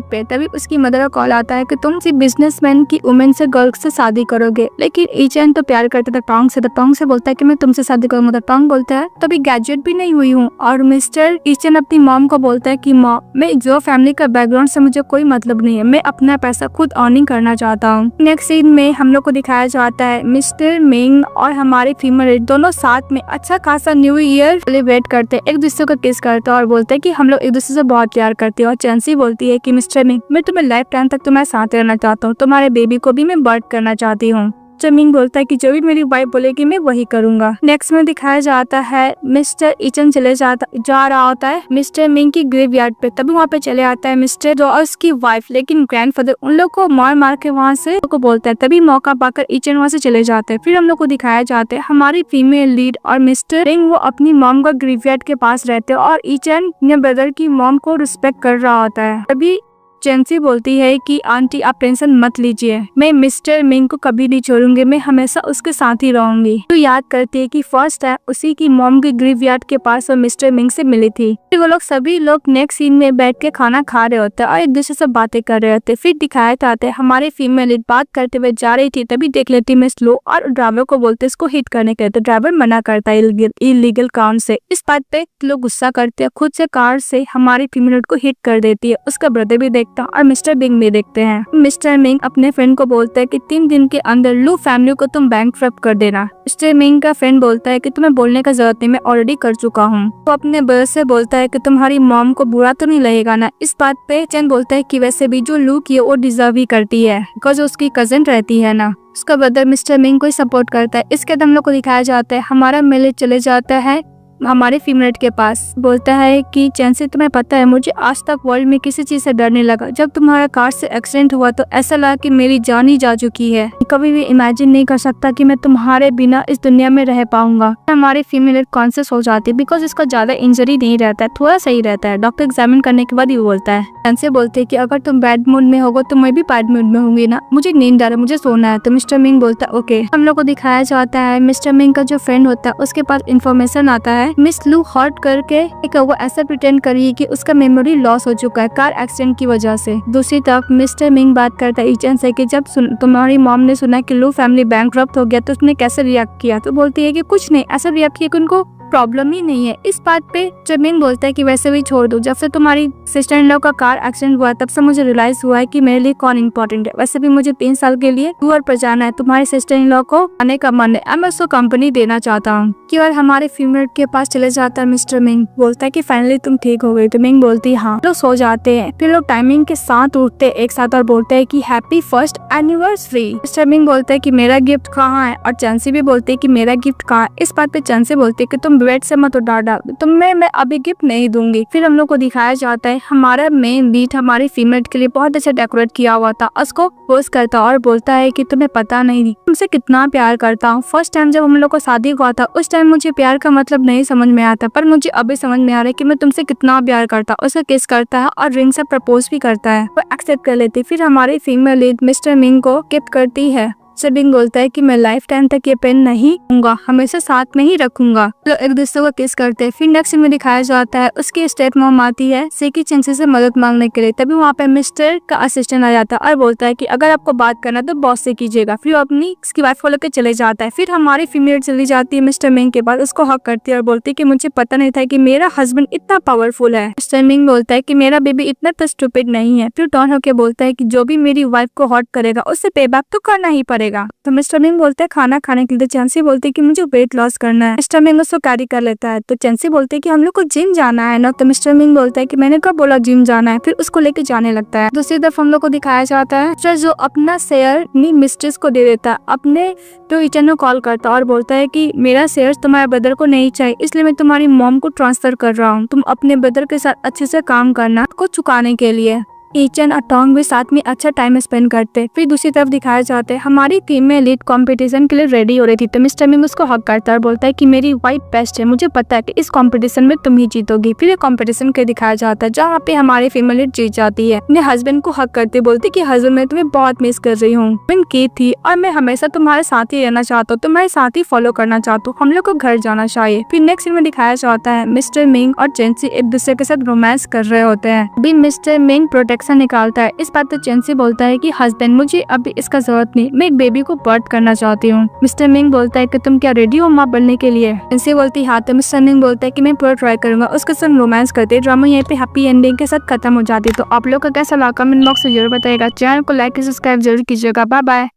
पे, तभी उसकी मदर का कॉल आता है कि तुम सिर्फ बिजनेसमैन की वुमेन से गर्ल से शादी करोगे, लेकिन ईचन तो प्यार करता था टोंग से, तो टोंग से बोलता है कि मैं तुमसे शादी करूंगा। तो टोंग बोलता है तभी ग्रेजुएट भी नहीं हुई हूँ। और मिस्टर ईचन अपनी मॉम को बोलता है कि मॉम, मैं जो फैमिली का बैकग्राउंड से मुझे कोई मतलब नहीं है, मैं अपना पैसा खुद अर्निंग करना चाहता हूँ। नेक्स्ट सीन में हम लोग को दिखाया जाता है मिस्टर मिंग और हमारे फीमेल दोनों साथ में अच्छा खासा न्यू ईयर सेलिब्रेट करते, एक दूसरे को किस करते और बोलते हैं कि हम लोग एक दूसरे से बहुत प्यार करते हैं। और चेंसी बोलती है कि मिस्टर मिंग, मैं तुम्हें लाइफ टाइम तक तुम्हारे साथ रहना चाहता हूँ, तुम्हारे बेबी को भी मैं बर्थ करना चाहती हूँ। मिंग बोलता है कि जो भी मेरी वाइफ बोलेगी मैं वही करूंगा। नेक्स्ट में दिखाया जाता है मिस्टर ईचन जा रहा होता है मिस्टर मिंग की ग्रेवयार्ड पे, तभी वहाँ पे चले आता है मिस्टर जॉर्ज की वाइफ, लेकिन ग्रैंडफादर उन लोग को मार के वहाँ से को बोलता है। तभी मौका पाकर ईचन वहाँ से चले जाते हैं। फिर हम लोग को दिखाया जाता है हमारी फीमेल लीड और मिस्टर मिंग वो अपनी मॉम का ग्रेवयार्ड के पास रहते हैं और ईचन अपने ब्रदर की मॉम को रिस्पेक्ट कर रहा होता है। तभी चेंसी बोलती है कि आंटी आप टेंशन मत लीजिए, मैं मिस्टर मिंग को कभी नहीं छोड़ूंगी, मैं हमेशा उसके साथ ही रहूंगी। तो याद करती है कि फर्स्ट टाइम उसी की मॉम के ग्रेवयार्ड के पास वो मिस्टर मिंग से मिली थी। फिर वो लोग सभी लोग नेक्स्ट सीन में बैठ के खाना खा रहे होते हैं और एक दूसरे से बातें कर रहे होते हैं। फिर दिखाया जाता है हमारे फीमेल लीड बात करते हुए जा रही थी, तभी देख लेती मैं स्लो और ड्राइवर को बोलते इसको हिट करने के, तो ड्राइवर मना करता है इलीगल काउंट से। इस बात पे लोग गुस्सा करते हैं, खुद से कार से हमारी फीमेल लीड को हिट कर देती है। उसका ब्रदर भी देखता और मिस्टर मिंग भी देखते हैं। मिस्टर मिंग अपने फ्रेंड को बोलता है कि 3 दिन के अंदर लू फैमिली को तुम बैंकरप्ट कर देना। मिस्टर मिंग का फ्रेंड बोलता है कि तुम्हें बोलने का जरूरत नहीं, मैं ऑलरेडी कर चुका हूँ। तो अपने ब्रदर से बोलता है कि तुम्हारी मॉम को बुरा तो नहीं लगेगा ना। इस बात पे चेन बोलता है कि वैसे भी जो लू की है वो डिजर्व ही करती है, बिकॉज उसकी कजन रहती है ना। उसका ब्रदर मिस्टर मिंग को ही सपोर्ट करता है। इसके बाद हम लोग को दिखाया जाता है हमारा मेले चले जाता है हमारे फीमेल के पास, बोलता है कि चेंसी तुम्हें पता है मुझे आज तक वर्ल्ड में किसी चीज से डर नहीं लगा। जब तुम्हारा कार से एक्सीडेंट हुआ तो ऐसा लगा कि मेरी जान ही जा चुकी है। कभी भी इमेजिन नहीं कर सकता कि मैं तुम्हारे बिना इस दुनिया में रह पाऊंगा। हमारे फीमेल कॉन्शियस हो जाती है बिकॉज इसका ज्यादा इंजरी नहीं रहता है, थोड़ा सही रहता है। डॉक्टर एग्जामिन करने के बाद ही बोलता है। चेंसी बोलते है कि अगर तुम बैड मूड में होगो तो मैं भी बैड मूड में होंगी ना, मुझे नींद आ रहा है, मुझे सोना है। तो मिस्टर मिंग बोलता है ओके। हम लोग को दिखाया जाता है मिस्टर मिंग का जो फ्रेंड होता है उसके पास इन्फॉर्मेशन आता है मिस लू हर्ट करके वो ऐसा प्रिटेंड करी कि उसका मेमोरी लॉस हो चुका है कार एक्सीडेंट की वजह से। दूसरी तरफ मिस्टर मिंग बात करता है ईचन से कि जब तुम्हारी मॉम ने सुना कि लू फैमिली बैंकरप्ट हो गया तो उसने कैसे रिएक्ट किया। तो बोलती है कि कुछ नहीं, ऐसा रिएक्ट किया कि उनको प्रॉब्लम ही नहीं है। इस बात पे जमीन बोलता है कि वैसे भी छोड़ दो, जब से तुम्हारी सिस्टर इन लॉ का कार एक्सीडेंट हुआ तब से मुझे रियलाइज हुआ है कि मेरे लिए कौन इम्पोर्टेंट है। वैसे भी मुझे 3 साल के लिए टूर पर जाना है, तुम्हारे सिस्टर इन लॉ को आने का मन है, मैं उसको कंपनी देना चाहता हूँ। कि और हमारे फीमेल के पास चले जाता है मिस्टर मिंग, बोलता है कि फाइनली तुम ठीक हो गई। तो मिंग बोलती है हाँ। लोग सो जाते हैं, फिर लोग टाइमिंग के साथ उठते एक साथ और बोलते है कि happy first anniversary. Mister Ming बोलता है कि मेरा गिफ्ट कहाँ है, और चेंसी भी बोलती है कि मेरा गिफ्ट कहाँ है। इस बात पे चेंसी बोलती है कि तुम बेड से मत उठा डाल, तुम्हें मैं अभी गिफ्ट नहीं दूंगी। फिर हम लोग को दिखाया जाता है हमारा मेन लीड हमारी फीमेल के लिए बहुत अच्छा डेकोरेट किया हुआ था, उसको पोस्ट करता और बोलता है कि तुम्हें पता नहीं तुमसे कितना प्यार करता हूँ। फर्स्ट टाइम जब हम लोग को शादी हुआ था उस टाइम मुझे प्यार का मतलब नहीं समझ में आता, पर मुझे अभी समझ में आ रहा है कि मैं तुमसे कितना प्यार करता हूँ। उसे किस करता है और रिंग से प्रपोज भी करता है, वो एक्सेप्ट कर लेती। फिर हमारी फीमेल लीड मिस्टर मिंग को गिफ्ट करती है। मिंग बोलता है कि मैं लाइफ टाइम तक ये पेन नहीं दूंगा, हमेशा साथ में ही रखूंगा। तो एक दूसरे को किस करते हैं। फिर नेक्स्ट में दिखाया जाता है उसकी स्टेप मॉम आती है सेकी चेंसी से मदद मांगने के लिए। तभी वहाँ पे मिस्टर का असिस्टेंट आ जाता है और बोलता है कि अगर आपको बात करना तो बॉस से कीजिएगा। फिर वो अपनी इसकी वाइफ को लेकर चले जाता है। फिर हमारी फीमेल चली जाती है मिस्टर मिंग के पास, उसको हक करती है और बोलती है कि मुझे पता नहीं था कि मेरा हस्बैंड इतना पावरफुल है। मिस्टर मिंग बोलता है कि मेरा बेबी इतना तो स्टूपिड नहीं है। फिर टर्न होकर बोलता है कि जो भी मेरी वाइफ को हर्ट करेगा उससे पे बैक तो करना ही पड़ेगा। तो मिस्टर मिंग बोलते हैं खाना खाने के लिए। चेंसी बोलती है कि मुझे वेट लॉस करना है। मिस्टर मिंग उसको कैरी कर लेता है। तो चेंसी बोलते है कि हम लोग को जिम जाना है ना। तो मिस्टर मिंग बोलता है कि मैंने कब बोला जिम जाना है। फिर उसको लेके जाने लगता है। दूसरी तरफ हम लोग को दिखाया जाता है जो अपना शेयर अपनी मिस्ट्रेस को दे देता है। अपने तो ईचन को कॉल करता है और बोलता है कि मेरा शेयर तुम्हारे ब्रदर को नहीं चाहिए, इसलिए मैं तुम्हारी मॉम को ट्रांसफर कर रहा हूँ। तुम अपने ब्रदर के साथ अच्छे से काम करना को चुकाने के लिए। ईचन और टोंग भी साथ में अच्छा टाइम स्पेंड करते। फिर दूसरी तरफ दिखाया जाता है हमारी टीम में लीड कंपटीशन के लिए रेडी हो रही थी। तो मिस्टर मिंग उसको हक करता है और बोलता है कि मेरी वाइफ बेस्ट है, मुझे पता है कि इस कंपटीशन में तुम ही जीतोगी। फिर ये कंपटीशन के दिखाया जाता है जहाँ पे हमारी फीमेल लीड जीत जाती है। अपने हस्बैंड को हक करते बोलती कि हस्बैंड मैं तुम्हें बहुत मिस कर रही हूँ, मैं की थी और मैं हमेशा तुम्हारे साथ ही रहना चाहता हूँ, तुम्हारे साथ ही फॉलो करना चाहता हूँ, हम लोग को घर जाना चाहिए। फिर नेक्स्ट सीन में दिखाया जाता है मिस्टर मिंग और चेंसी एक दूसरे के साथ रोमांस कर रहे होते हैं। अभी मिस्टर मिंग प्रोटेक्ट इंजेक्शन निकालता है। इस बात पर चेंसी बोलता है कि हस्बैंड मुझे अभी इसका जरूरत नहीं, मैं एक बेबी को बर्थ करना चाहती हूँ। मिस्टर मिंग बोलता है कि तुम क्या रेडी हो माँ बनने के लिए? चेंसी बोलती है हाँ। तो मिस्टर मिंग बोलता है कि मैं पूरा ट्राई करूंगा। उसके साथ रोमांस करते ड्रामा यहीं पे हैप्पी एंडिंग के साथ खत्म हो जाती है। तो आप लोग का कैसा लगा कमेंट बॉक्स में जरूर बताइएगा। चैनल को लाइक सब्सक्राइब जरूर कीजिएगा। Bye bye.